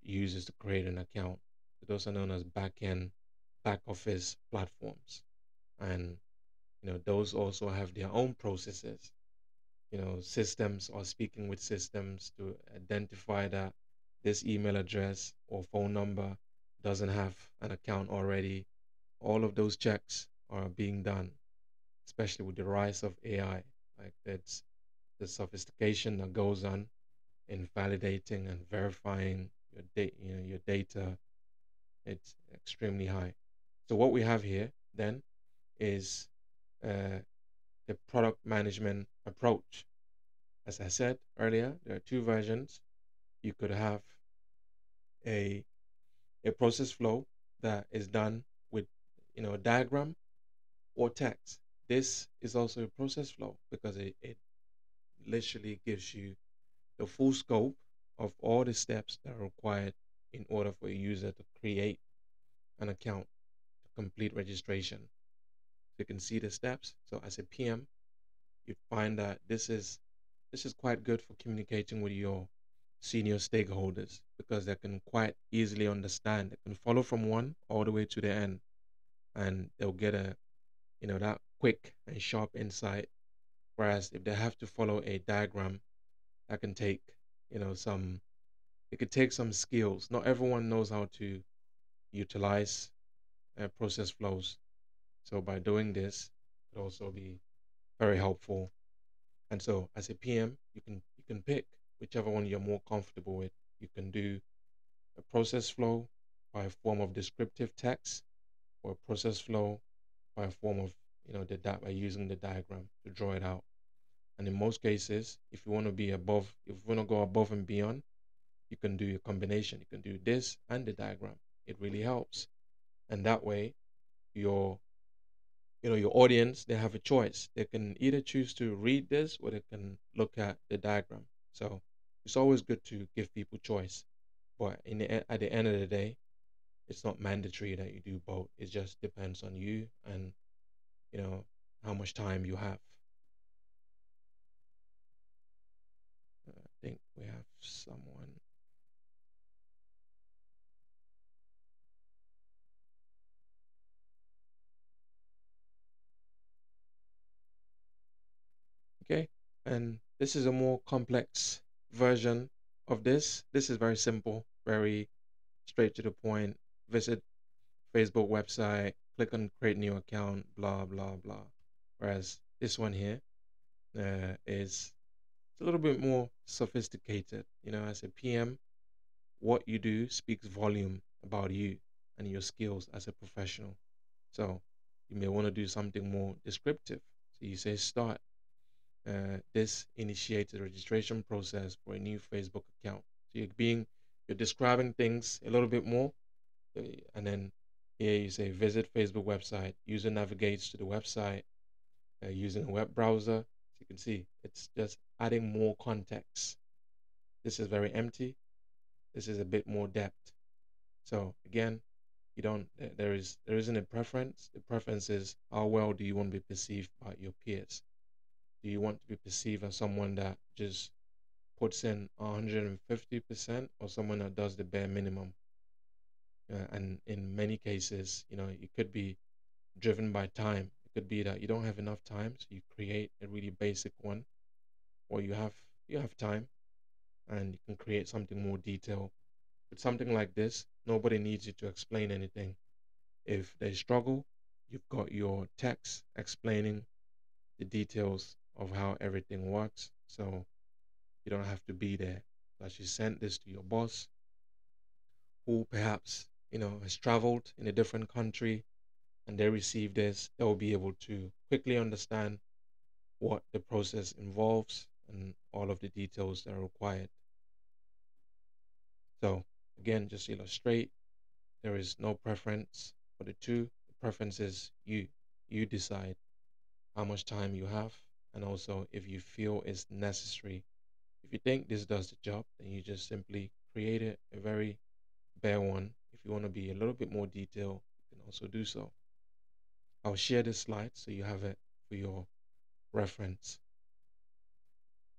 users to create an account. So those are known as back office platforms. And those also have their own processes. Systems are speaking with systems to identify that this email address or phone number doesn't have an account already. All of those checks are being done, especially with the rise of AI. Like that's the sophistication that goes on in validating and verifying your data. It's extremely high. So what we have here then is uh, the product management approach. As I said earlier, there are two versions. You could have a a process flow that is done with a diagram or text. This is also a process flow because it literally gives you the full scope of all the steps that are required in order for a user to create an account to complete registration. So you can see the steps. So as a PM, you find that this is quite good for communicating with your senior stakeholders because they can quite easily understand. They can follow from one all the way to the end, and they'll get that quick and sharp insight. Whereas if they have to follow a diagram, That can take, some, it could take some skills. Not everyone knows how to utilize process flows. So by doing this, it also be very helpful. And so as a PM, you can pick whichever one you're more comfortable with. You can do a process flow by a form of descriptive text, or a process flow by a form of, by using the diagram to draw it out. And in most cases, if you want to be above, if you want to go above and beyond, you can do a combination. You can do this and the diagram. It really helps. And that way, your your audience, they have a choice. They can either choose to read this, or they can look at the diagram. So it's always good to give people choice. But at the end of the day, it's not mandatory that you do both. It just depends on you and you know how much time you have. I think we have someone. Okay, and this is a more complex version of this. This is very simple, very straight to the point. Visit Facebook website, click on create new account, blah blah blah. Whereas this one here is it's a little bit more sophisticated. As a PM, what you do speaks volume about you and your skills as a professional. So you may want to do something more descriptive. So you say start. This initiates a registration process for a new Facebook account. So you're describing things a little bit more, and then here you say visit Facebook website. User navigates to the website using a web browser. As you can see, it's just adding more context. This is very empty. This is a bit more depth. So again, you don't there isn't a preference. The preference is how well do you want to be perceived by your peers? Do you want to be perceived as someone that just puts in 150%, or someone that does the bare minimum? And in many cases, it could be driven by time. It could be that you don't have enough time, so you create a really basic one, or you have time and you can create something more detailed. With something like this, nobody needs you to explain anything. If they struggle, you've got your text explaining the details of how everything works. So you don't have to be there. As you send this to your boss, who perhaps, has traveled in a different country, and they receive this, they'll be able to quickly understand what the process involves and all of the details that are required. So again, just to illustrate, there is no preference for the two. The preference is you. You decide how much time you have, and also if you feel it's necessary. If you think this does the job, then you just simply create it, a very bare one. If you want to be a little bit more detailed, you can also do so. I'll share this slide so you have it for your reference.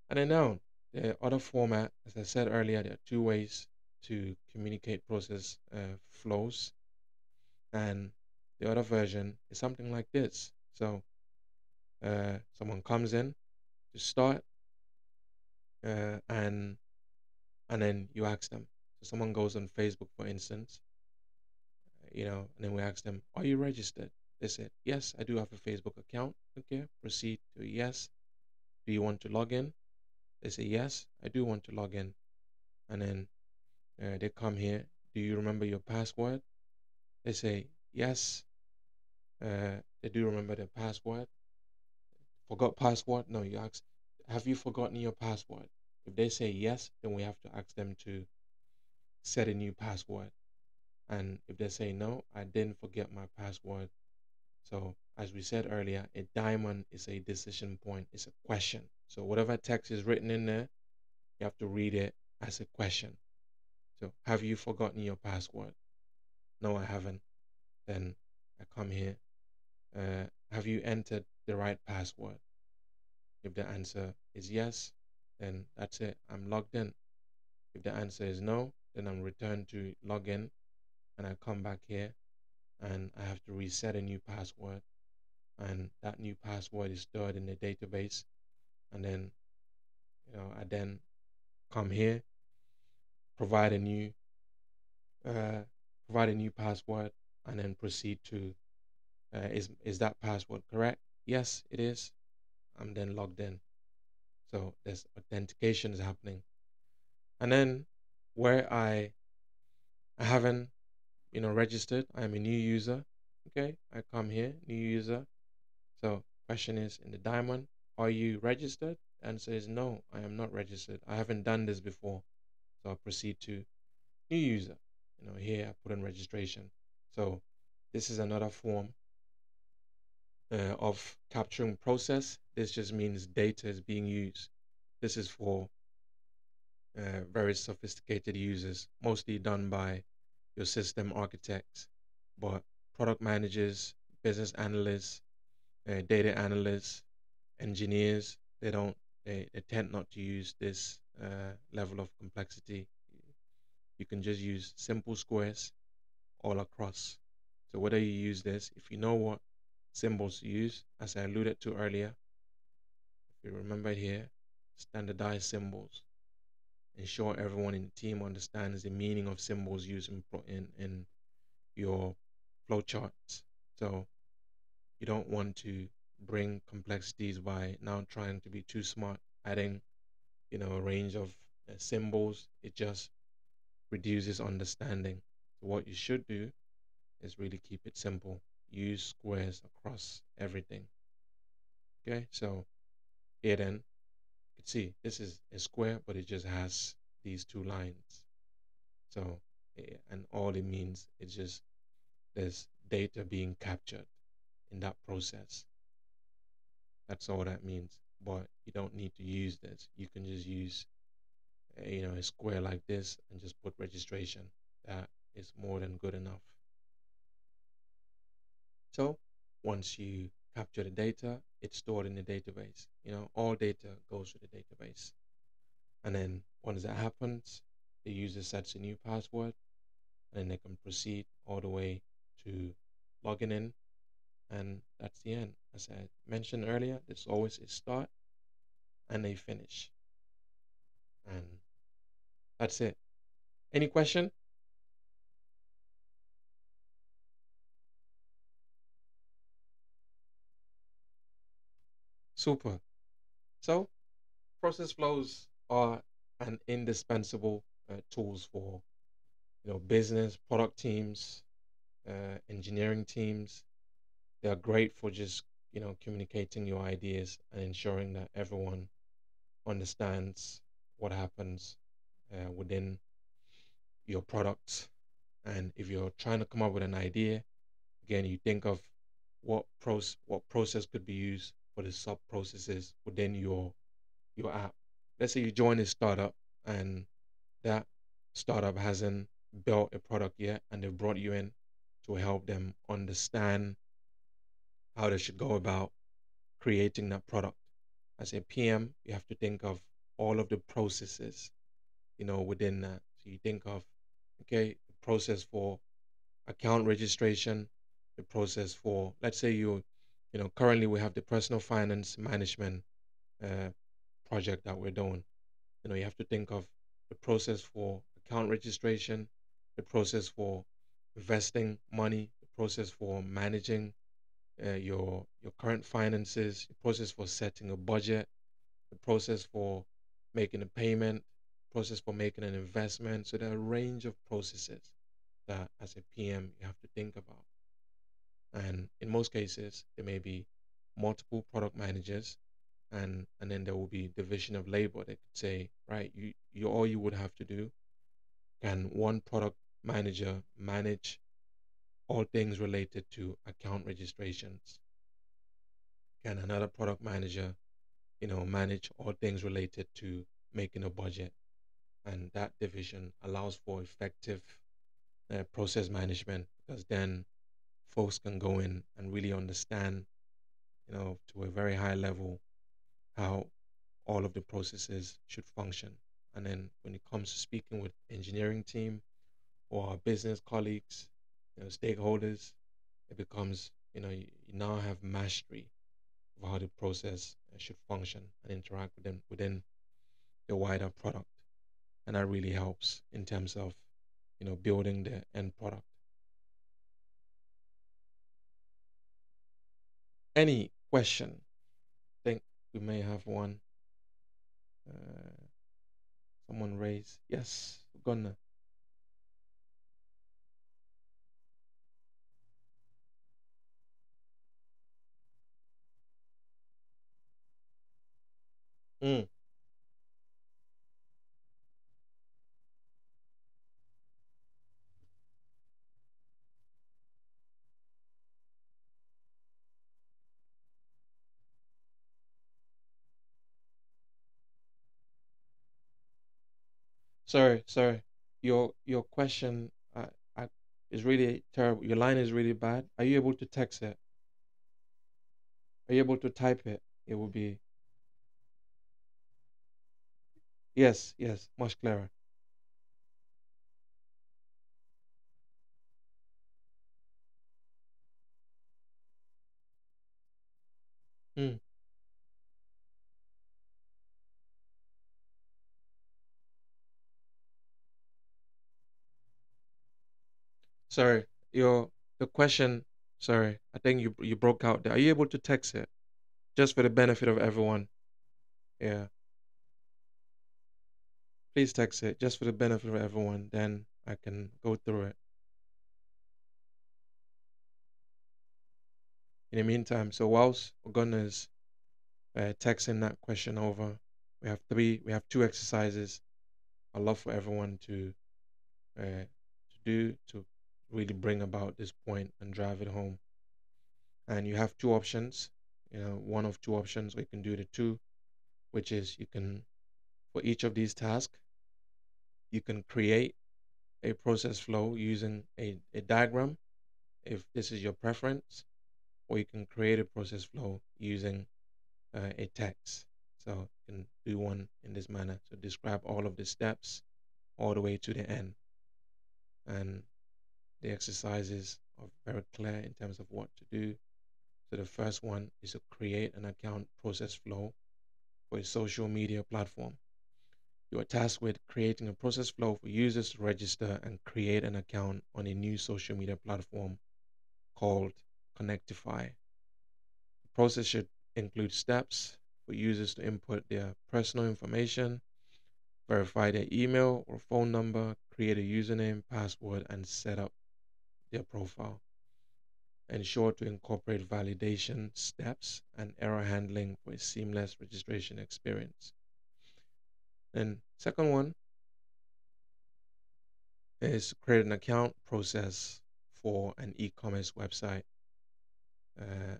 And then now, the other format, as I said earlier, there are two ways to communicate process flows. And the other version is something like this. So someone comes in to start, and then you ask them. So someone goes on Facebook, for instance, and then we ask them, "Are you registered?" They said, "Yes, I do have a Facebook account." Okay, proceed to yes. Do you want to log in? They say, "Yes, I do want to log in." And then they come here. Do you remember your password? They say, "Yes, they do remember their password." Forgot password? No, you ask, "Have you forgotten your password?" If they say yes, then we have to ask them to set a new password. And if they say no, I didn't forget my password. So, as we said earlier, a diamond is a decision point, it's a question. So, whatever text is written in there, you have to read it as a question. So, have you forgotten your password? No, I haven't. Then I come here. Have you entered the right password? If the answer is yes, then that's it. I'm logged in. If the answer is no, then I'm returned to login, and I come back here and I have to reset a new password, and that new password is stored in the database. And then I then come here, provide a new uh, provide a new password, and then proceed to is that password correct? Yes, it is. I'm then logged in. So there's authentication is happening. And then where I haven't, registered, I'm a new user. Okay, I come here, new user. So question is in the diamond, are you registered? Answer is no, I am not registered. I haven't done this before. So I proceed to new user. Here I put in registration. So this is another form of capturing process. This just means data is being used. This is for very sophisticated users, mostly done by your system architects, but product managers, business analysts, data analysts, engineers, they tend not to use this level of complexity. You can just use simple squares all across. So whether you use this, if you know what symbols to use, as I alluded to earlier, if you remember here, standardized symbols. Ensure everyone in the team understands the meaning of symbols used in your flowcharts. So you don't want to bring complexities by now trying to be too smart, adding, a range of symbols. It just reduces understanding. So what you should do is really keep it simple. Use squares across everything. Okay, so here then you can see this is a square, but it just has these two lines. So and all it means is just there's data being captured in that process. That's all that means. But you don't need to use this. You can just use a square like this and just put registration. That is more than good enough. So once you capture the data, it's stored in the database. All data goes to the database. And then once that happens, the user sets a new password and then they can proceed all the way to logging in. And that's the end. As I mentioned earlier, there's always a start and a finish. And that's it. Any question? Super. So process flows are an indispensable tools for business, product teams, engineering teams. They are great for just communicating your ideas and ensuring that everyone understands what happens within your product. And if you're trying to come up with an idea, again, you think of what process could be used for the sub processes within your app. Let's say you join a startup and that startup hasn't built a product yet and they've brought you in to help them understand how they should go about creating that product. As a PM, you have to think of all of the processes, within that. So you think of, okay, the process for account registration, the process for, let's say currently we have the personal finance management uh, project that we're doing. You have to think of the process for account registration, the process for investing money, the process for managing your current finances, the process for setting a budget, the process for making a payment, process for making an investment. So there are a range of processes that as a PM you have to think about. And in most cases, there may be multiple product managers and then there will be division of labor. They could say, right, you all you would have to do, can one product manager manage all things related to account registrations? Can another product manager, manage all things related to making a budget? And that division allows for effective process management because then folks can go in and really understand, to a very high level how all of the processes should function. And then when it comes to speaking with engineering team or our business colleagues, stakeholders, it becomes, you now have mastery of how the process should function and interact with them within the wider product. and that really helps in terms of building the end product. Any question? Think we may have one. Uh, Someone raised. Yes, we're gonna. Mm. Sorry, sorry. Your question I, is really terrible. Your line is really bad. Are you able to text it? Are you able to type it? It will be yes, yes, much clearer. Mm. Sorry, your the question. Sorry, I think you broke out there. Are you able to text it just for the benefit of everyone? Yeah, please text it just for the benefit of everyone. Then I can go through it. In the meantime, so whilst Ogonna is texting that question over, we have two exercises. I'd love for everyone to do to really bring about this point and drive it home. And you have two options, one of two options, or you can do the two, which is you can, for each of these tasks, you can create a process flow using a diagram if this is your preference, or you can create a process flow using a text. So you can do one in this manner. So describe all of the steps all the way to the end. And the exercises are very clear in terms of what to do. So the first one is to create an account process flow for a social media platform. You are tasked with creating a process flow for users to register and create an account on a new social media platform called Connectify. The process should include steps for users to input their personal information, verify their email or phone number, create a username, password, and set up their profile. Ensure to incorporate validation steps and error handling for a seamless registration experience. And second one is create an account process for an e-commerce website. Uh,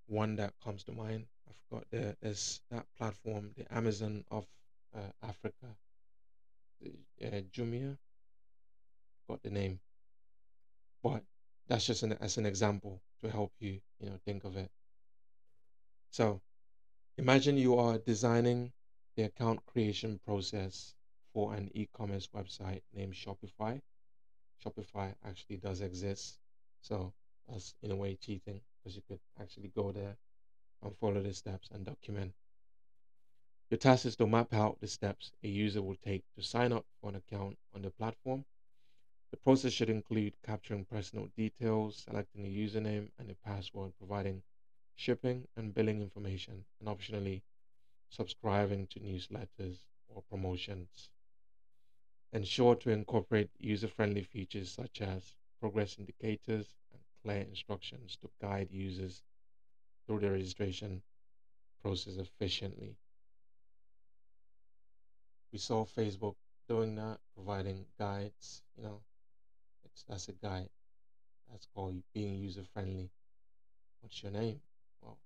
One that comes to mind, I forgot there's that platform, the Amazon of Africa, Jumia, got the name, but that's just as an example to help you, think of it. So imagine you are designing the account creation process for an e-commerce website named Shopify. Shopify actually does exist. So that's in a way cheating because you could actually go there and follow the steps and document. Your task is to map out the steps a user will take to sign up for an account on the platform. The process should include capturing personal details, selecting a username and a password, providing shipping and billing information, and optionally subscribing to newsletters or promotions. Ensure to incorporate user friendly features such as progress indicators and clear instructions to guide users through the registration process efficiently. We saw Facebook doing that, providing guides. That's a guide. That's called being user friendly. What's your name? Well,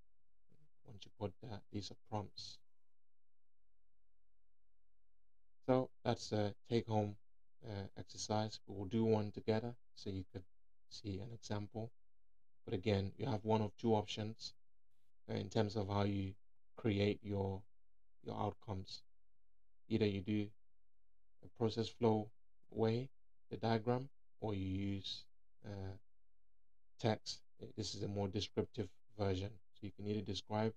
once you put that, these are prompts. So that's a take home exercise. We will do one together so you could see an example. But again, you have one of two options in terms of how you create your outcomes. Either you do a process flow way, the diagram, or you use uh, text. This is a more descriptive version. So you can either describe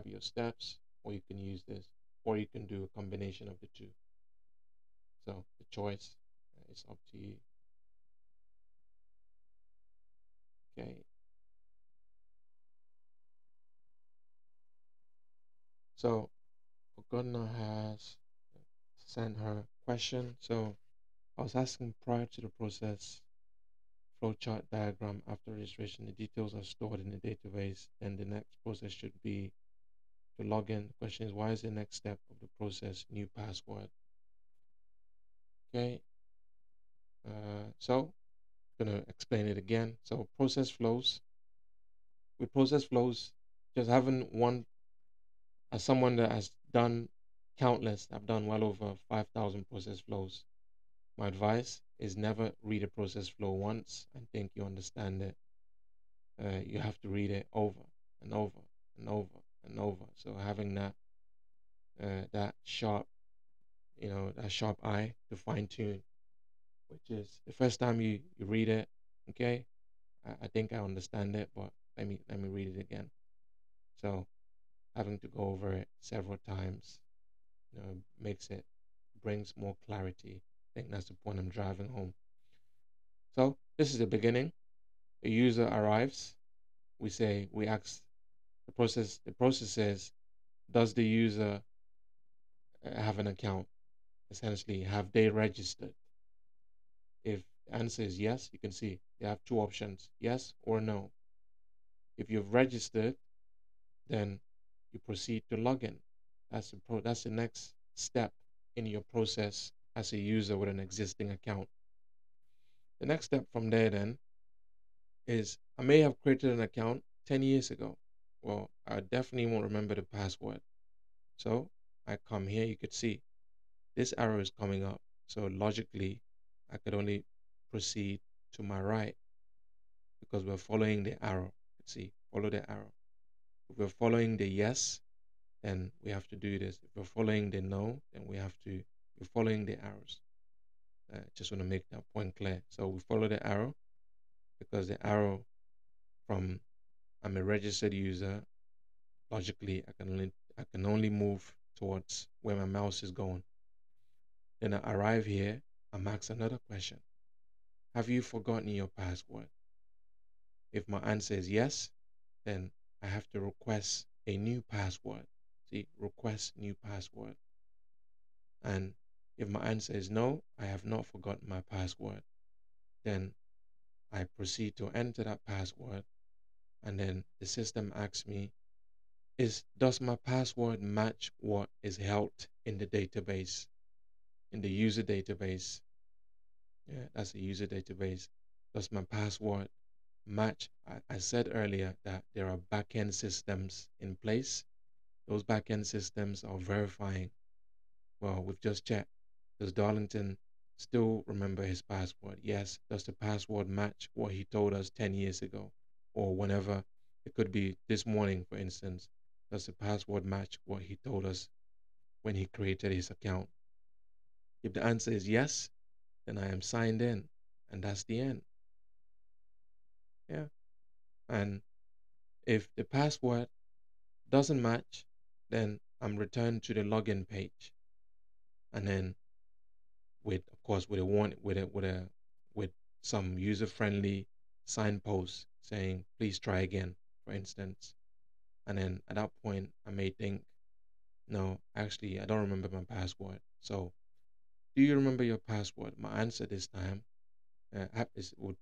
your steps, or you can use this, or you can do a combination of the two. So the choice is up to you. Okay. So Gardner has sent her question. So I was asking prior to the process flowchart diagram after registration, the details are stored in the database. Then the next process should be to log in. The question is, why is the next step of the process new password? Okay. So I'm gonna explain it again. So process flows. With process flows, just having one as someone that has done countless, I've done well over 5,000 process flows. My advice is never read a process flow once and think you understand it. You have to read it over and over and over and over. So having that sharp, that sharp eye to fine tune, which is the first time you read it, okay, I think I understand it, but let me read it again. So having to go over it several times, makes it brings more clarity. I think that's the point I'm driving home. So this is the beginning. A user arrives. We ask the process. The process says, does the user have an account? Essentially, have they registered? If the answer is yes, you can see they have two options, yes or no. If you've registered, then you proceed to log in. That's the next step in your process as a user with an existing account. The next step from there then is I may have created an account 10 years ago. Well, I definitely won't remember the password. So I come here, you could see this arrow is coming up. So logically, I could only proceed to my right because we're following the arrow. Let's see, follow the arrow. If we're following the yes, then we have to do this. If we're following the no, then we're following the arrows. Just want to make that point clear. So we follow the arrow because the arrow from I'm a registered user. Logically, I can only move towards where my mouse is going. Then I arrive here. I'm asked another question. Have you forgotten your password? If my answer is yes, then I have to request a new password. See, request new password. And if my answer is no, I have not forgotten my password, then I proceed to enter that password. And then the system asks me, does my password match what is held in the database, in the user database? Yeah, that's a user database. Does my password match? I said earlier that there are backend systems in place. Those backend systems are verifying. Well, we've just checked. Does Darlington still remember his password? Yes. Does the password match what he told us 10 years ago or whenever? It could be this morning, for instance. Does the password match what he told us when he created his account? If the answer is yes, then I am signed in, and that's the end. Yeah. And if the password doesn't match, then I'm returned to the login page. And then with of course with a one with some user-friendly signpost saying please try again, for instance. And then at that point I may think, no, actually I don't remember my password. So do you remember your password? My answer this time would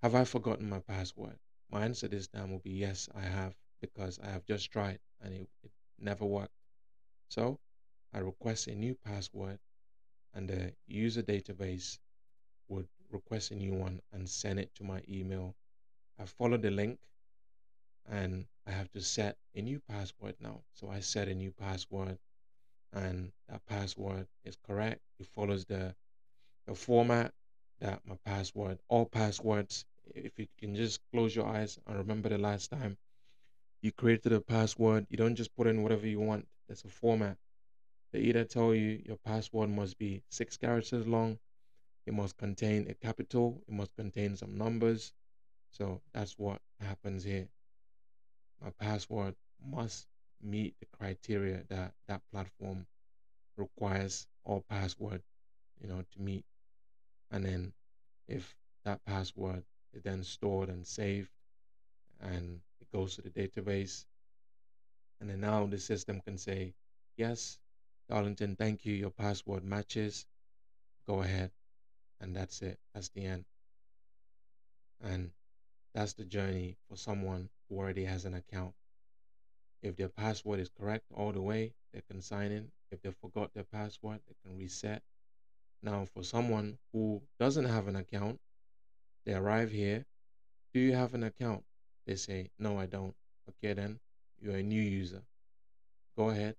have I forgotten my password? My answer this time will be yes, I have, because I have just tried and it never worked. So I request a new password and the user database would request a new one and send it to my email. I follow the link and I have to set a new password now. So I set a new password and that password is correct. It follows the format that my password, all passwords, if you can just close your eyes and remember the last time you created a password, you don't just put in whatever you want. There's a format. They either tell you your password must be 6 characters long, it must contain a capital, it must contain some numbers. So that's what happens here. My password must meet the criteria that that platform requires all password, to meet. And then if that password is then stored and saved and it goes to the database, and then now the system can say, yes, Darlington, thank you, your password matches, go ahead. And that's it, that's the end. And that's the journey for someone who already has an account. If their password is correct all the way, they can sign in. If they forgot their password, they can reset. Now, for someone who doesn't have an account, they arrive here. Do you have an account? They say, no, I don't. Okay, then you're a new user. Go ahead,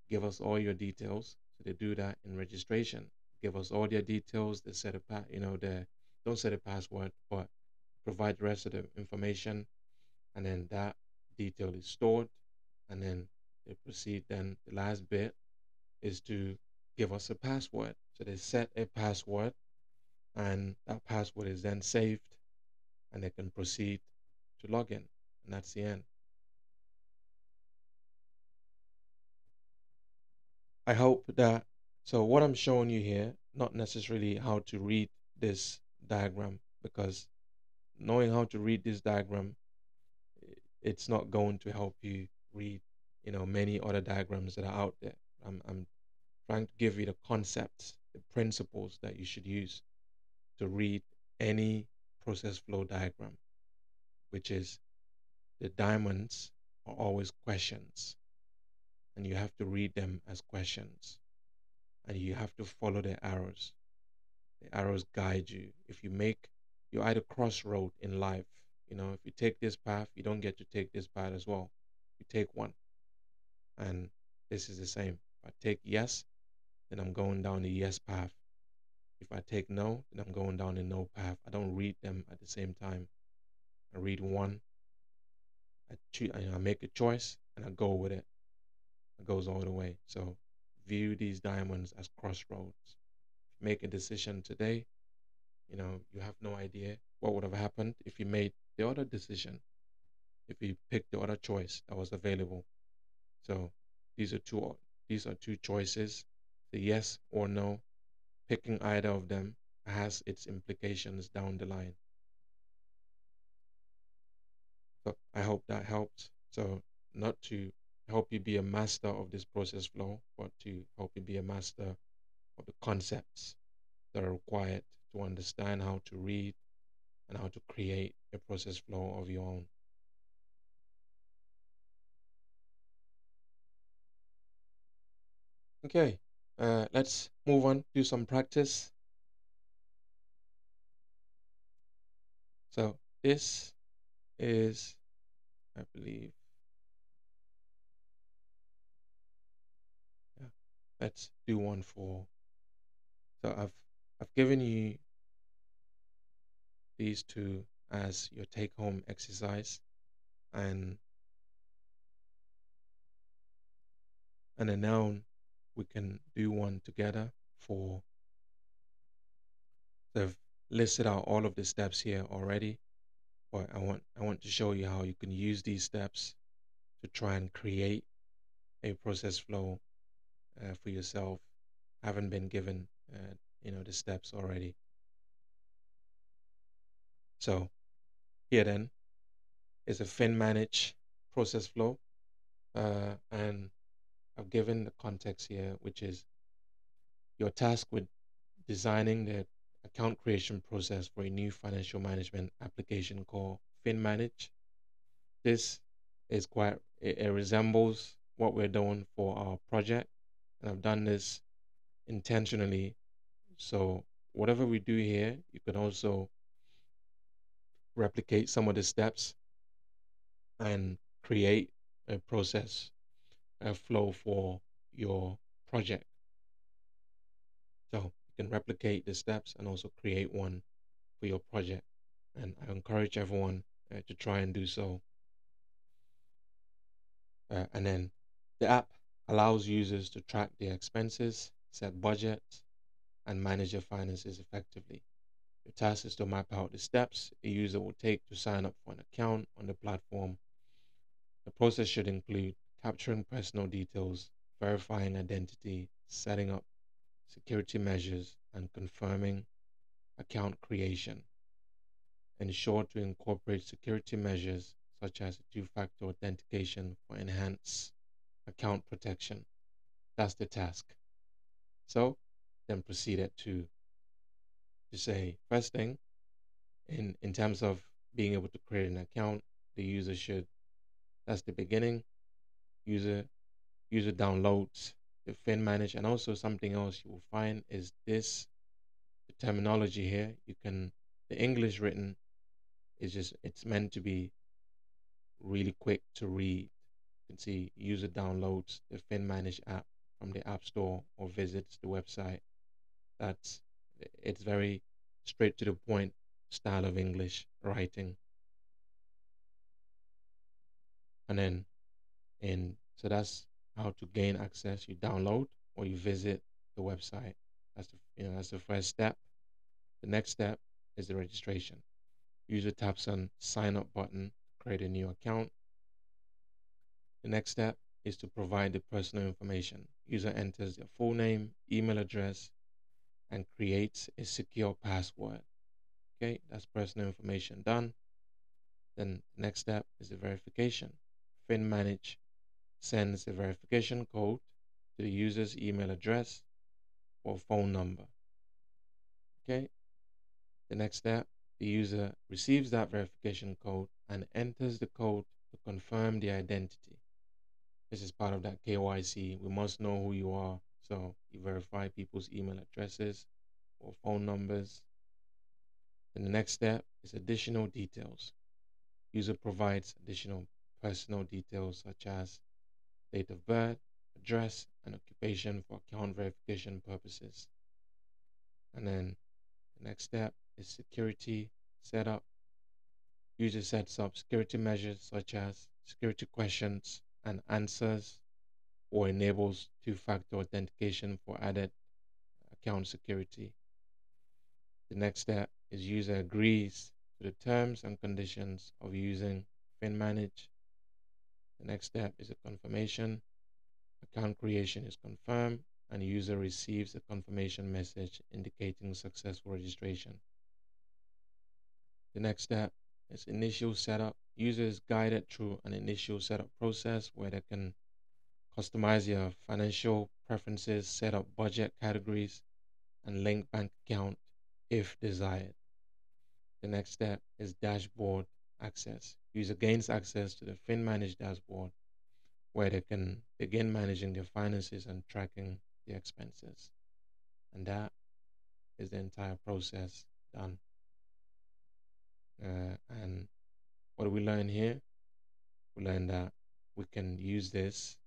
give us all your details. So they do that in registration. Give us all their details. They set a they don't set a password, but provide the rest of the information, and then that detail is stored, and then they proceed. Then the last bit is to give us a password. So they set a password, and that password is then saved, and they can proceed to log in, and that's the end. I hope that, so what I'm showing you here, not necessarily how to read this diagram, because knowing how to read this diagram, it's not going to help you read, many other diagrams that are out there. I'm trying to give you the concepts, the principles that you should use to read any process flow diagram, which is the diamonds are always questions, and you have to read them as questions, and you have to follow the arrows. The arrows guide you. If you're at a crossroad in life, if you take this path, you don't get to take this path as well. You take one, and this is the same. If I take yes, then I'm going down the yes path. If I take no, then I'm going down the no path. I don't read them at the same time. I read one, I make a choice, and I go with it. It goes all the way. So view these diamonds as crossroads. Make a decision today. You have no idea what would have happened if you made the other decision, if you picked the other choice that was available. So these are two choices, the yes or no. Picking either of them has its implications down the line. So I hope that helps. So not to help you be a master of this process flow, but to help you be a master of the concepts that are required to understand how to read and how to create a process flow of your own. Okay, let's move on, do some practice. So this is, I believe, yeah, let's do one for, so I've given you these two as your take home exercise, and then now we can do one together for, so I've listed out all of the steps here already, but I want to show you how you can use these steps to try and create a process flow for yourself. Haven't been given the steps already. So here then is a fin manage process flow, and I've given the context here, which is your task with designing the account creation process for a new financial management application called FinManage. This is quite, it resembles what we're doing for our project, and I've done this intentionally. So whatever we do here, you can also replicate some of the steps and create a process, a flow for your project. So you can replicate the steps and also create one for your project. And I encourage everyone to try and do so. And then the app allows users to track their expenses, set budgets, and manage their finances effectively. Your task is to map out the steps a user will take to sign up for an account on the platform. The process should include capturing personal details, verifying identity, setting up security measures, and confirming account creation. Ensure to incorporate security measures such as two-factor authentication for enhanced account protection. That's the task. So then proceeded to say first thing in terms of being able to create an account, the user should, that's the beginning. User user downloads the fin manage, and also something else you will find is this, the terminology here. You can, the English written is just, it's meant to be really quick to read. You can see user downloads the fin manage app from the app store or visits the website. That's, it's very straight to the point style of English writing. And then in, so that's how to gain access. You download or you visit the website. That's the, that's the first step. The next step is the registration. User taps on sign up button to create a new account. The next step is to provide the personal information. User enters their full name, email address, and creates a secure password. Okay, that's personal information done. Then the next step is the verification. FinManage sends a verification code to the user's email address or phone number. Okay, the next step, the user receives that verification code and enters the code to confirm the identity. This is part of that KYC. We must know who you are. So you verify people's email addresses or phone numbers. Then the next step is additional details. User provides additional personal details such as date of birth, address, and occupation for account verification purposes. And then the next step is security setup. User sets up security measures such as security questions and answers, or enables two-factor authentication for added account security. The next step is user agrees to the terms and conditions of using FinManage. The next step is a confirmation. Account creation is confirmed and user receives a confirmation message indicating successful registration. The next step is initial setup. User is guided through an initial setup process where they can customize your financial preferences, set up budget categories, and link bank account if desired. The next step is dashboard access. User gains access to the FinManage dashboard where they can begin managing their finances and tracking their expenses. And that is the entire process done. And what do we learn here? We learn that we can use this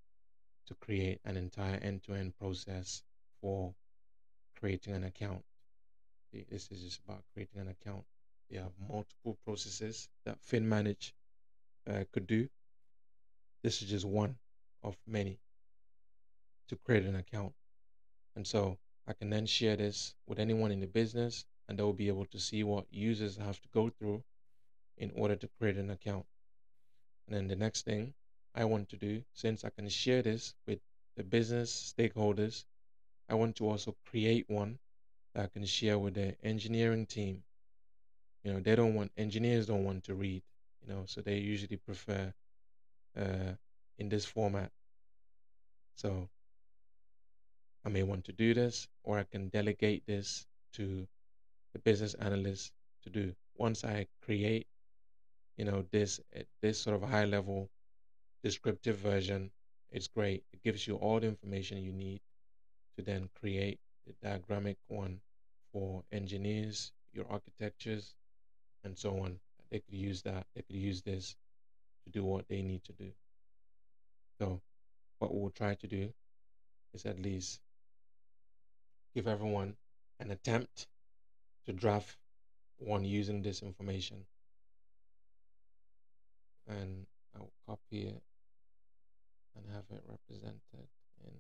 to create an entire end-to-end process for creating an account. This is just about creating an account. There are multiple processes that FinManage could do. This is just one of many to create an account. And so I can then share this with anyone in the business, and they'll be able to see what users have to go through in order to create an account. And then the next thing I want to do, since I can share this with the business stakeholders, I want to also create one that I can share with the engineering team. They don't want, engineers don't want to read, so they usually prefer uh, in this format. So I may want to do this, or I can delegate this to the business analyst to do. Once I create, this sort of high level descriptive version, it's great. It gives you all the information you need to then create the diagrammic one for engineers, your architectures, and so on. They could use that. They could use this to do what they need to do. So what we'll try to do is at least give everyone an attempt to draft one using this information. And I'll copy it and have it represented in.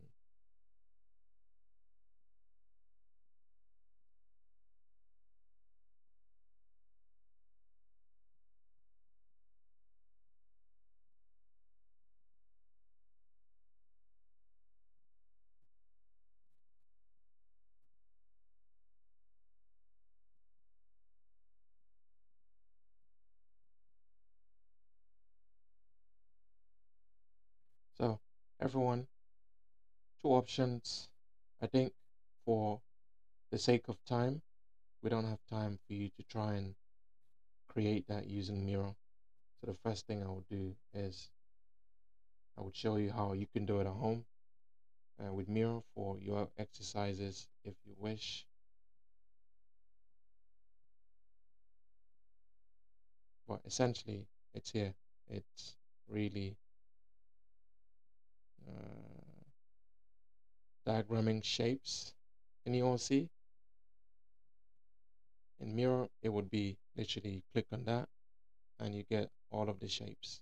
everyone, two options. I think for the sake of time, we don't have time for you to try and create that using Miro. So the first thing I would do is I would show you how you can do it at home with Miro for your exercises if you wish. But essentially, it's here. It's really uh, diagramming shapes. Can you all see? In Miro, it would be literally click on that and you get all of the shapes.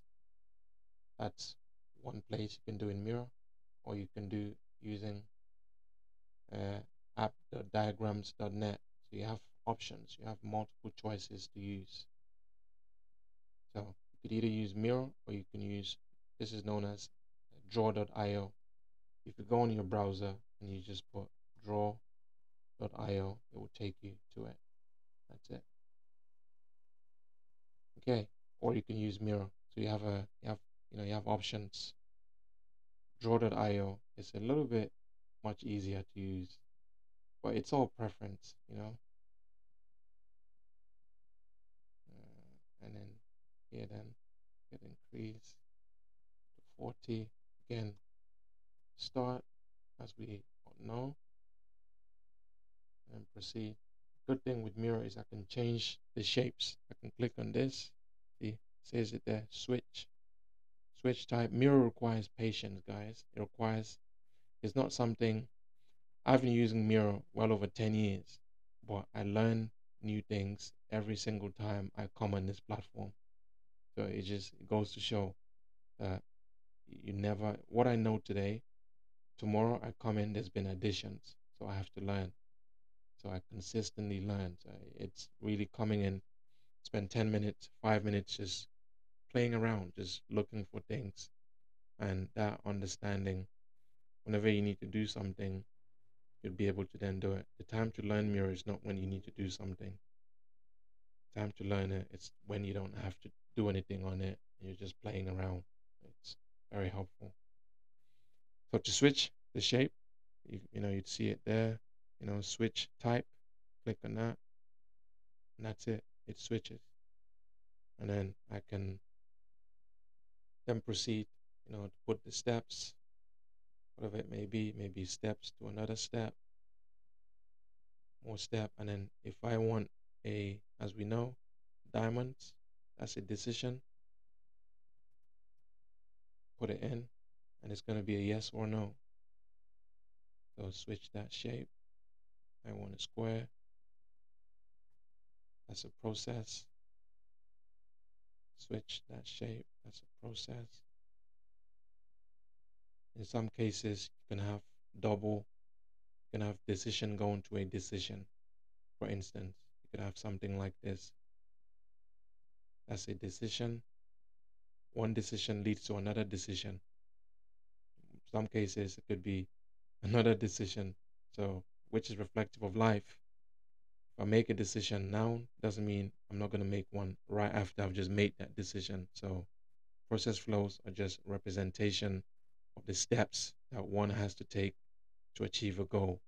That's one place you can do in Miro, or you can do using uh, app.diagrams.net. So you have options, you have multiple choices to use. So you could either use Miro or you can use, this is known as draw.io. If you go on your browser and you just put draw.io, it will take you to it. That's it. Okay. Or you can use Miro. So you have options. Draw.io is a little bit much easier to use, but it's all preference. And then here then get increase to 40. Again, start as we know and proceed. Good thing with Miro is I can change the shapes. I can click on this. See, it says it there, switch type. Miro requires patience, guys. It's not something I've been using Miro well over 10 years, but I learn new things every single time I come on this platform. So it goes to show that you never, what I know today, tomorrow I come in, there's been additions. So I have to learn. So I consistently learn. So it's really coming in, spend 10 minutes, 5 minutes just playing around, just looking for things. And that understanding, whenever you need to do something, you'll be able to then do it. The time to learn Miro is not when you need to do something. Time to learn it, it's when you don't have to do anything on it. You're just playing around. It's very helpful. So to switch the shape, you'd see it there. Switch type, click on that, and that's it. It switches. And then I can then proceed, to put the steps, whatever it may be, maybe steps to another step, more step. And then if I want as we know, diamonds, that's a decision, put it in, and it's going to be a yes or no. So switch that shape. I want a square. That's a process. Switch that shape. That's a process. In some cases, you can have double, you can have decision going to a decision. For instance, you could have something like this. That's a decision. One decision leads to another decision. In some cases, it could be another decision. So, which is reflective of life. If I make a decision now, doesn't mean I'm not going to make one right after I've just made that decision. So, process flows are just representation of the steps that one has to take to achieve a goal.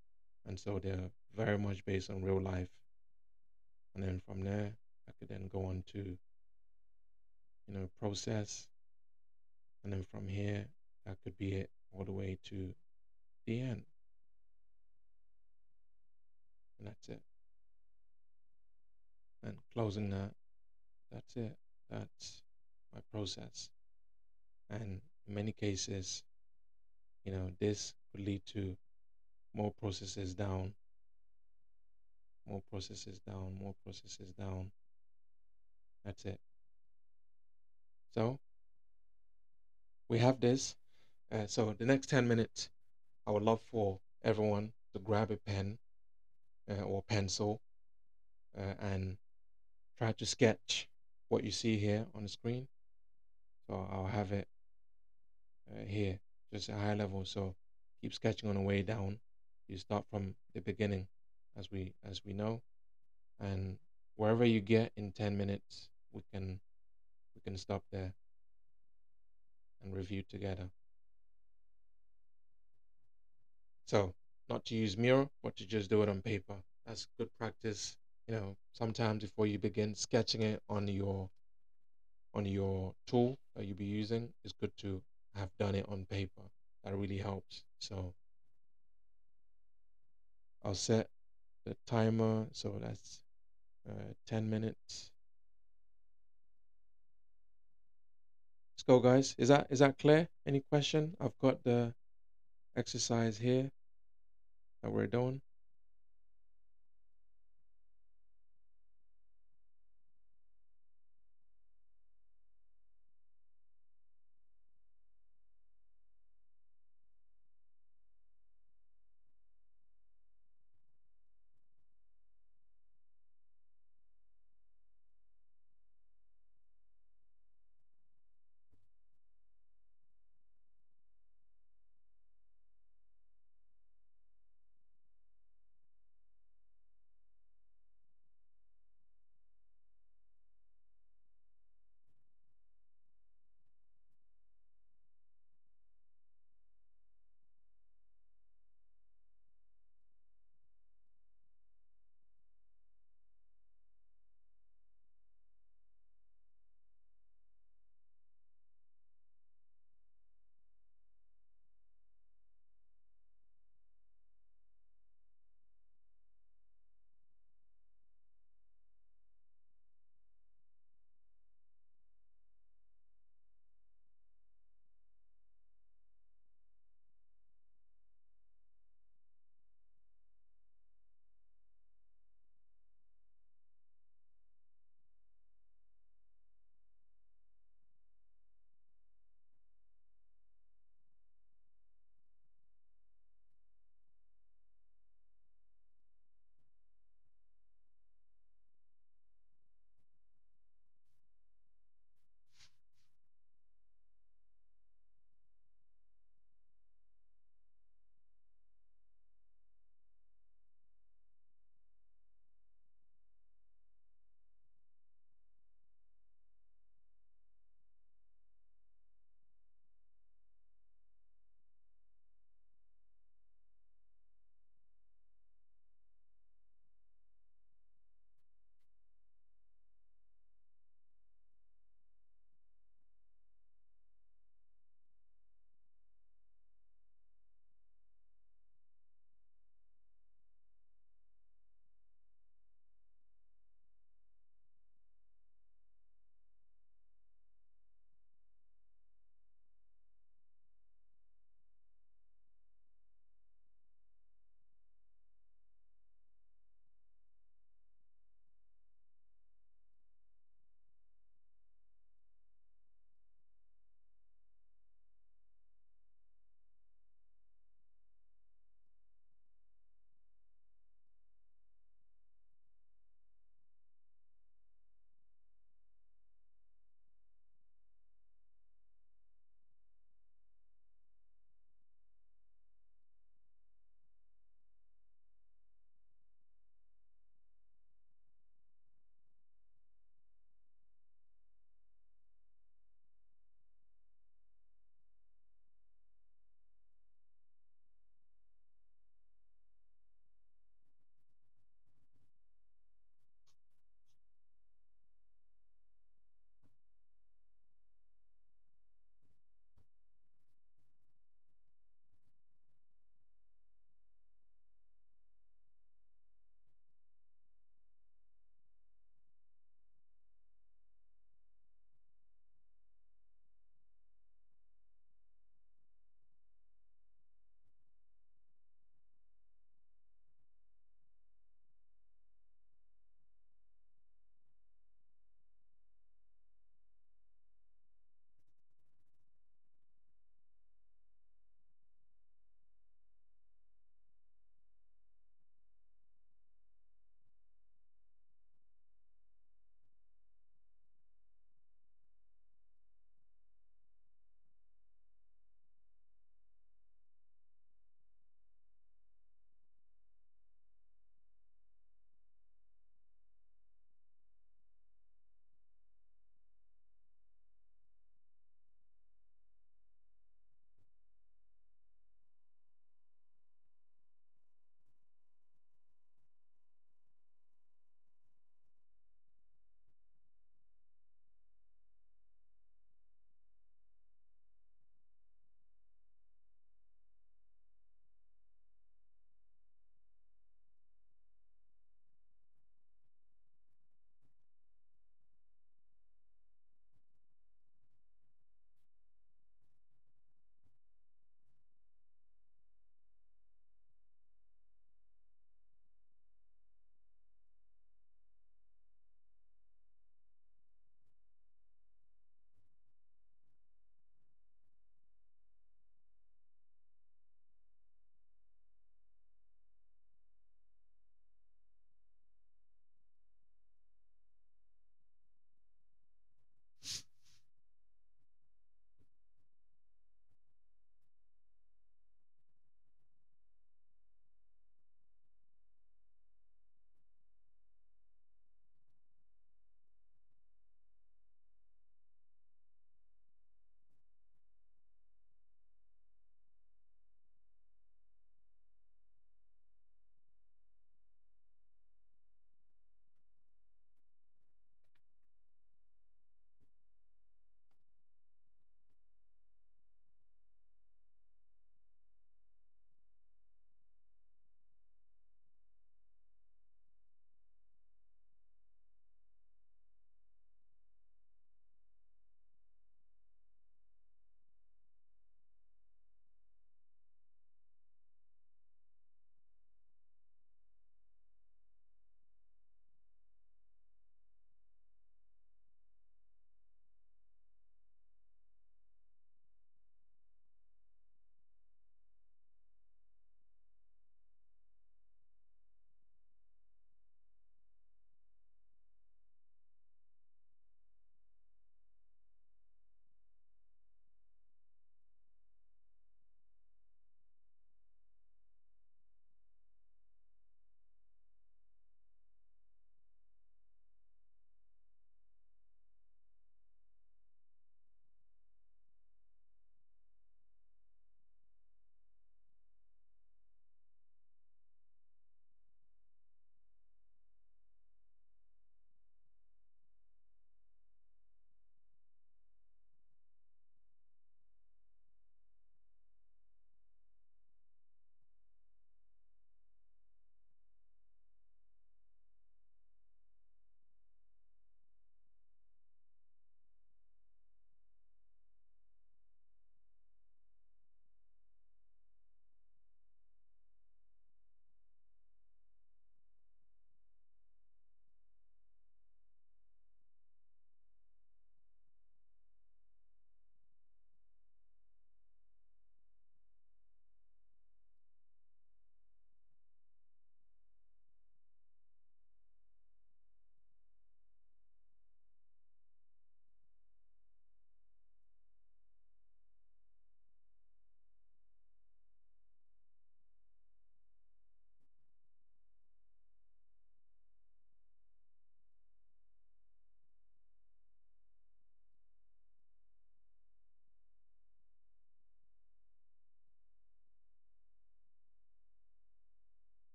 And so they're very much based on real life. And then from there, I could then go on to, process. And then from here, that could be it all the way to the end. And that's it. And closing that's it. That's my process. And in many cases, this could lead to more processes down, more processes down, more processes down. That's it. So we have this. So the next 10 minutes, I would love for everyone to grab a pen or pencil and try to sketch what you see here on the screen. So I'll have it here, just a high level. So keep sketching on the way down. You start from the beginning, as we know, and wherever you get in 10 minutes, we can stop there and review together. So not to use Miro, but to just do it on paper. That's good practice. Sometimes before you begin sketching it on your tool that you'll be using, it's good to have done it on paper. That really helps. So I'll set the timer. So that's 10 minutes. Let's go, guys. Is that clear? Any question? I've got the exercise here that we're doing.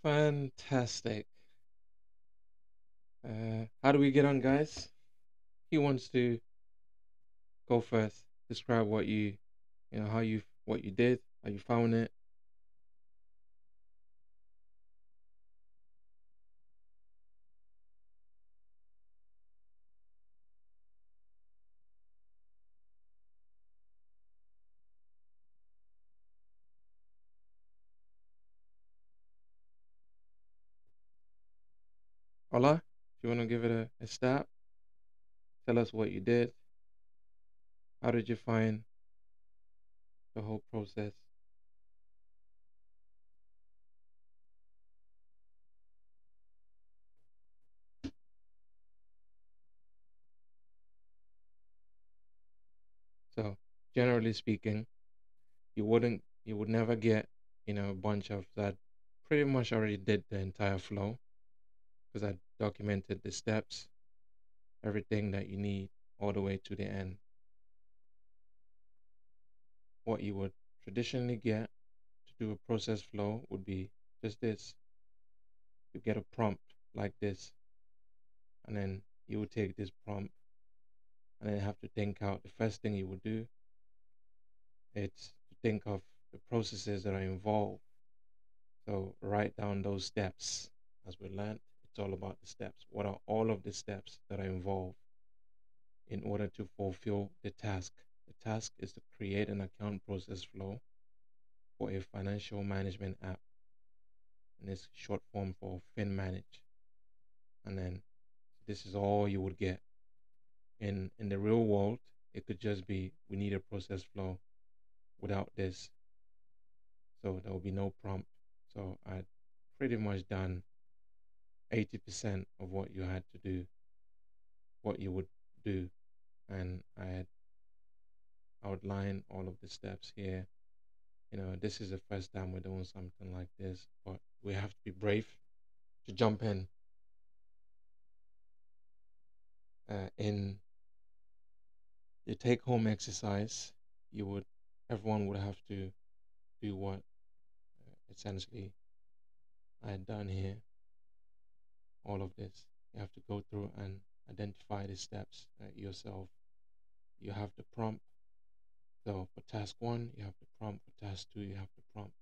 Fantastic. How do we get on, guys? He wants to go first. Describe what how you, what you did, how you found it. Ola, if you want to give it a start, tell us what you did. How did you find the whole process? So, generally speaking, you would never get, a bunch of that pretty much already did the entire flow because I documented the steps, everything that you need all the way to the end. What you would traditionally get to do a process flow would be just this. You get a prompt like this, and then you would take this prompt and then have to think out. The first thing you would do is to think of the processes that are involved. So write down those steps. As we learned, it's all about the steps. What are all of the steps that are involved in order to fulfill the task? The task is to create an account process flow for a financial management app, and it's short form for FinManage. And then this is all you would get. In the real world, it could just be we need a process flow without this, so there will be no prompt. So I'd pretty much done 80% of what you had to do, what you would do, and I had outlined all of the steps here. This is the first time we're doing something like this, but we have to be brave to jump in the take home exercise. You would Everyone would have to do what essentially I had done here. All of this, you have to go through and identify the steps yourself. You have the prompt. So for task one, you have the prompt. For task two, you have the prompt,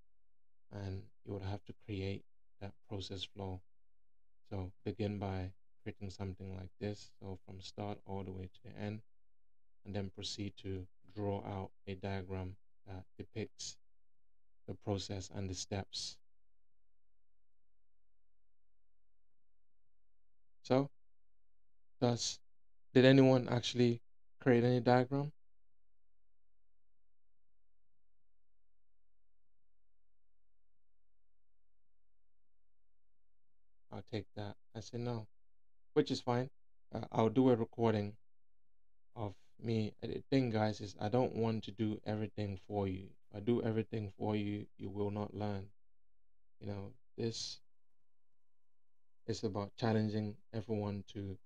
and you would have to create that process flow. So begin by creating something like this. So from start all the way to the end, and then proceed to draw out a diagram that depicts the process and the steps. So, thus, did anyone actually create any diagram? I'll take that. I said no, which is fine. I'll do a recording of me. The thing, guys, is I don't want to do everything for you. If I do everything for you, you will not learn. This is about challenging everyone to,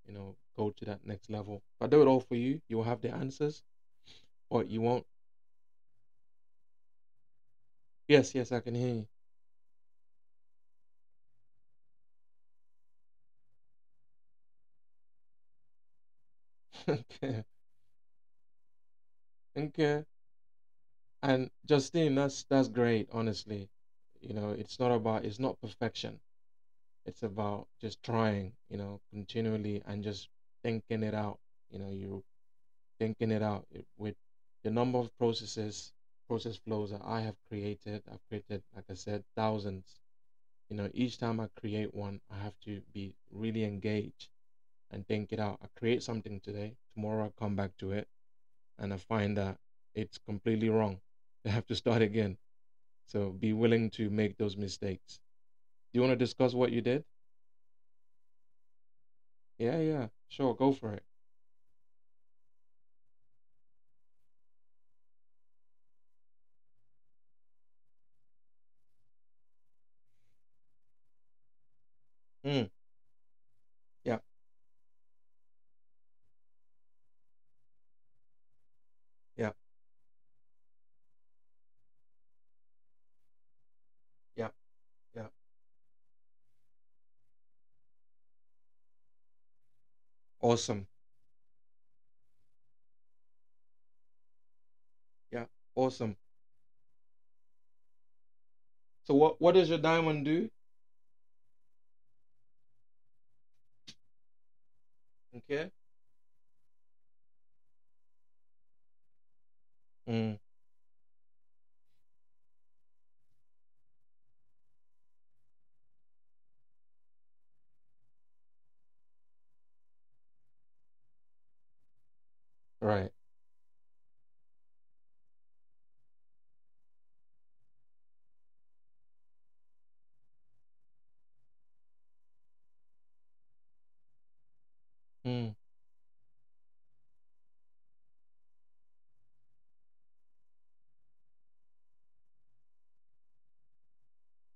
go to that next level. If I do it all for you, you will have the answers, but you won't. Yes, yes, I can hear you. Okay, okay. And Justine, that's great, honestly. It's not perfection. It's about just trying, continually and just thinking it out. You're thinking it out with the number of process flows that I have created. I've created, like I said, thousands. Each time I create one, I have to be really engaged and think it out. I create something today, tomorrow I come back to it and I find that it's completely wrong. I have to start again. So be willing to make those mistakes. Do you want to discuss what you did? Yeah, yeah, sure, go for it. Mm, yeah, yeah, yeah, yeah. Awesome. Yeah. Awesome. So what does your diamond do? Okay. Mm, right. Mm,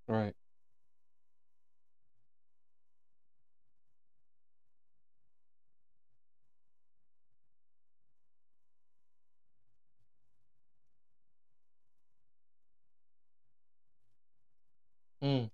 right. Mm.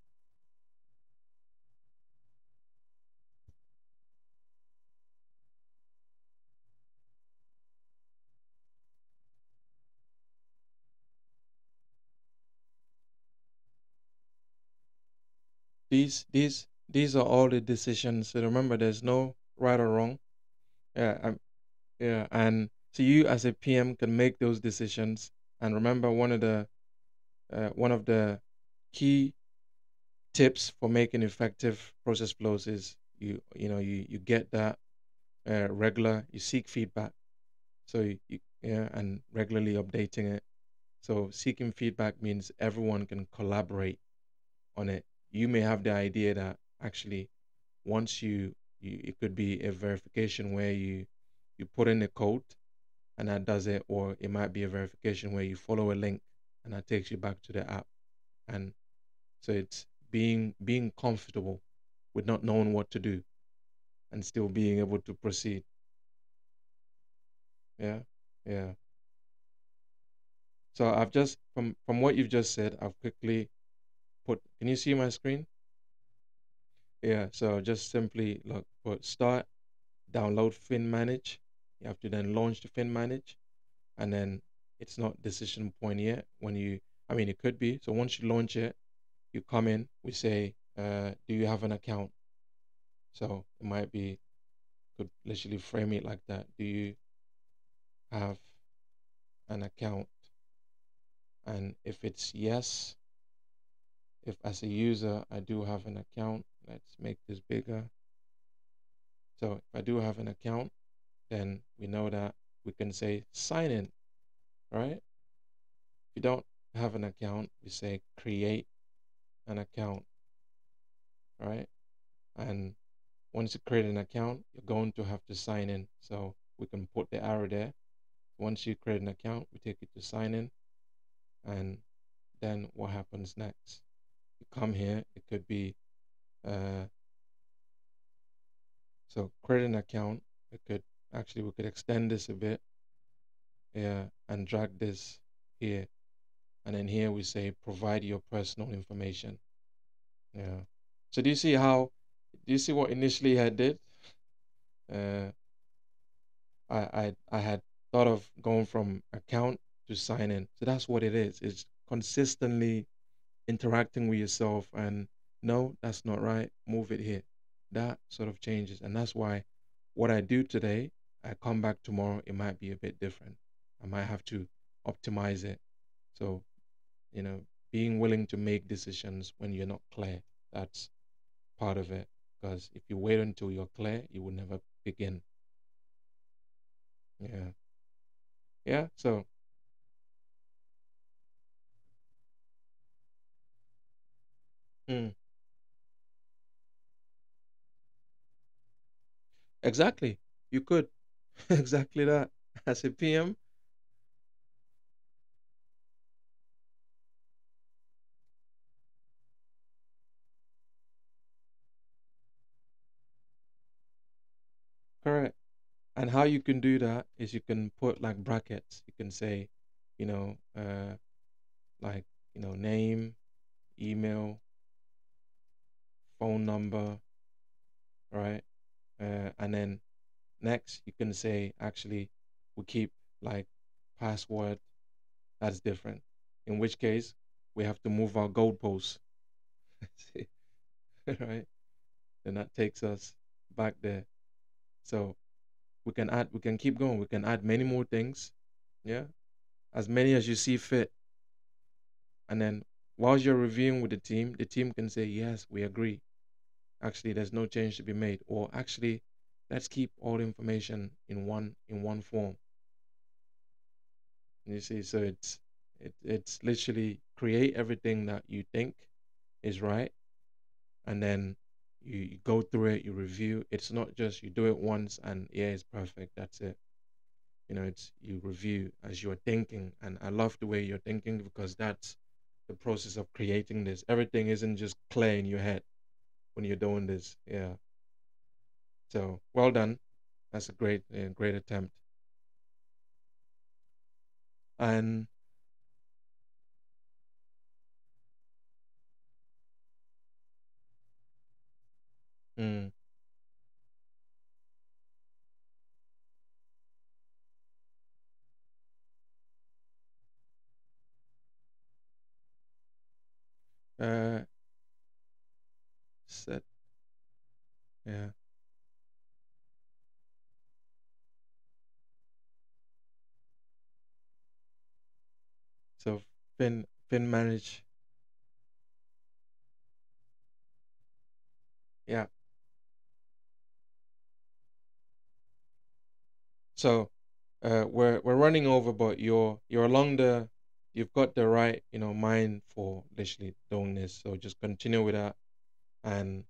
These are all the decisions. So remember, there's no right or wrong. Yeah. Yeah. And so you as a PM can make those decisions. And remember, one of the key tips for making effective process flows is you get that regular. You seek feedback. So yeah, and regularly updating it. So seeking feedback means everyone can collaborate on it. You may have the idea that actually once you it could be a verification where you put in the code and that does it, or it might be a verification where you follow a link and that takes you back to the app. And so it's being comfortable with not knowing what to do and still being able to proceed. Yeah. Yeah. So I've just from what you've just said, I've quickly put, can you see my screen? Yeah, so just simply look, put start, download fin manage. You have to then launch the fin manage, and then it's not decision point yet. I mean, it could be. So once you launch it, you come in, we say, do you have an account? So it might be, could literally frame it like that. Do you have an account? And if it's yes, if as a user I do have an account, let's make this bigger. So if I do have an account, then we know that we can say sign in, right? If you don't have an account, we say create an account, right? And once you create an account, you're going to have to sign in. So we can put the arrow there. Once you create an account, we take it to sign in. And then what happens next? You come here, it could be, uh, so create an account. We could extend this a bit, yeah, and drag this here. And then here we say provide your personal information. Yeah. So do you see what initially I did? Uh, I had thought of going from account to sign in. So that's what it is. It's consistently interacting with yourself and no, that's not right. Move it here. That sort of changes. And that's why what I do today, I come back tomorrow, it might be a bit different. I might have to optimize it. So, you know, being willing to make decisions when you're not clear, that's part of it. Because if you wait until you're clear, you will never begin. Yeah. Yeah. So, mm, exactly. You could. Exactly that. As a PM, correct. And how you can do that is you can put like brackets. You can say, you know, like, name, email, phone number, right? And then Next, you can say, actually, we keep like password that's different. In which case, we have to move our goalposts, right? Then that takes us back there. So we can keep going. We can add many more things. Yeah. As many as you see fit. And then whilst you're reviewing with the team can say, yes, we agree. Actually, there's no change to be made. Or actually, let's keep all the information in one form. You see, so it's literally create everything that you think is right, and then you go through it, you review. It's not just you do it once and yeah, it's perfect. That's it. It's you review as you're thinking, and I love the way you're thinking because that's the process of creating this. Everything isn't just clear in your head when you're doing this. Yeah. So well done. That's a great attempt. And mm, uh, set, yeah. So Finn manage. Yeah. So we're running over, but you're along the you've got the right mind for literally doing this. So just continue with that, and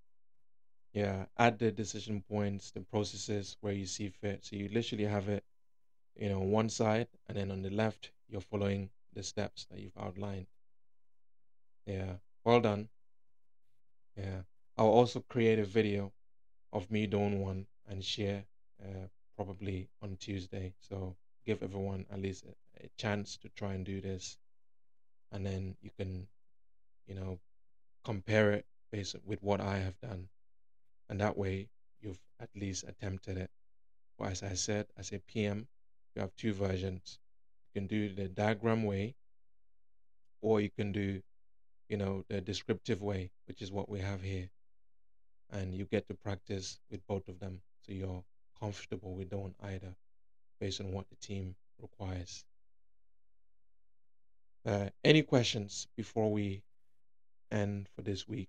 yeah, add the decision points, the processes where you see fit. So you literally have it, on one side, and then on the left, you're following the steps that you've outlined. Yeah, well done. Yeah, I'll also create a video of me doing one and share probably on Tuesday. So give everyone at least a chance to try and do this, and then you can, you know, compare it based with what I have done, and that way you've at least attempted it. Well, as I said, as a PM, you have two versions. You can do the diagram way, or you can do, the descriptive way, which is what we have here, and you get to practice with both of them, so you're comfortable with doing either based on what the team requires. Any questions before we end for this week?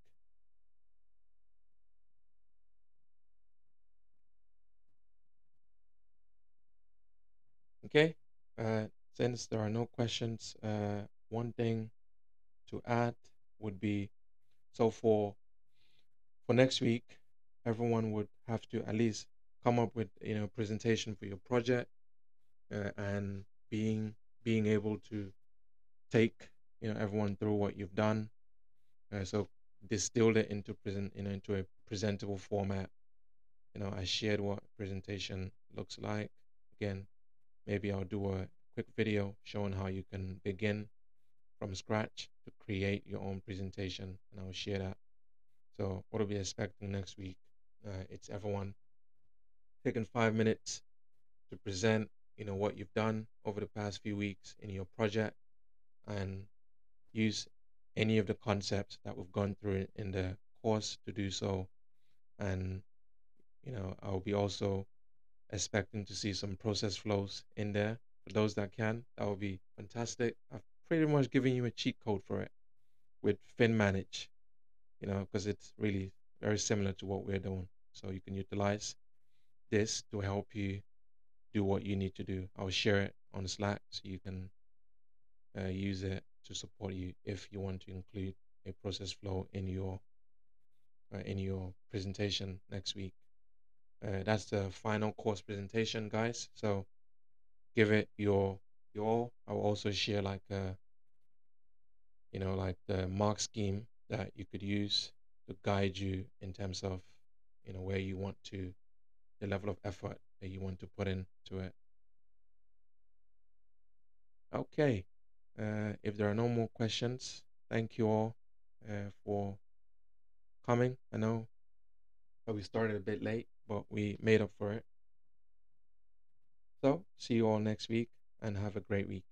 Okay. Uh, since there are no questions, one thing to add would be so for next week, everyone would have to at least come up with presentation for your project, and being able to take everyone through what you've done. So distilled it into into a presentable format. I shared what presentation looks like. Again, maybe I'll do a quick video showing how you can begin from scratch to create your own presentation, and I'll share that. So, what I'll be expecting next week, it's everyone taking 5 minutes to present, what you've done over the past few weeks in your project, and use any of the concepts that we've gone through in the course to do so. And, I'll be also expecting to see some process flows in there. For those that can, that would be fantastic. I've pretty much given you a cheat code for it with FinManage, because it's really very similar to what we're doing. So you can utilize this to help you do what you need to do. I'll share it on Slack so you can use it to support you if you want to include a process flow in your presentation next week. That's the final course presentation, guys. So give it your all. I will also share like like the mark scheme that you could use to guide you in terms of where you want to the level of effort that you want to put into it. Okay. If there are no more questions, thank you all for coming. I know that we started a bit late, but we made up for it. So, see you all next week and have a great week.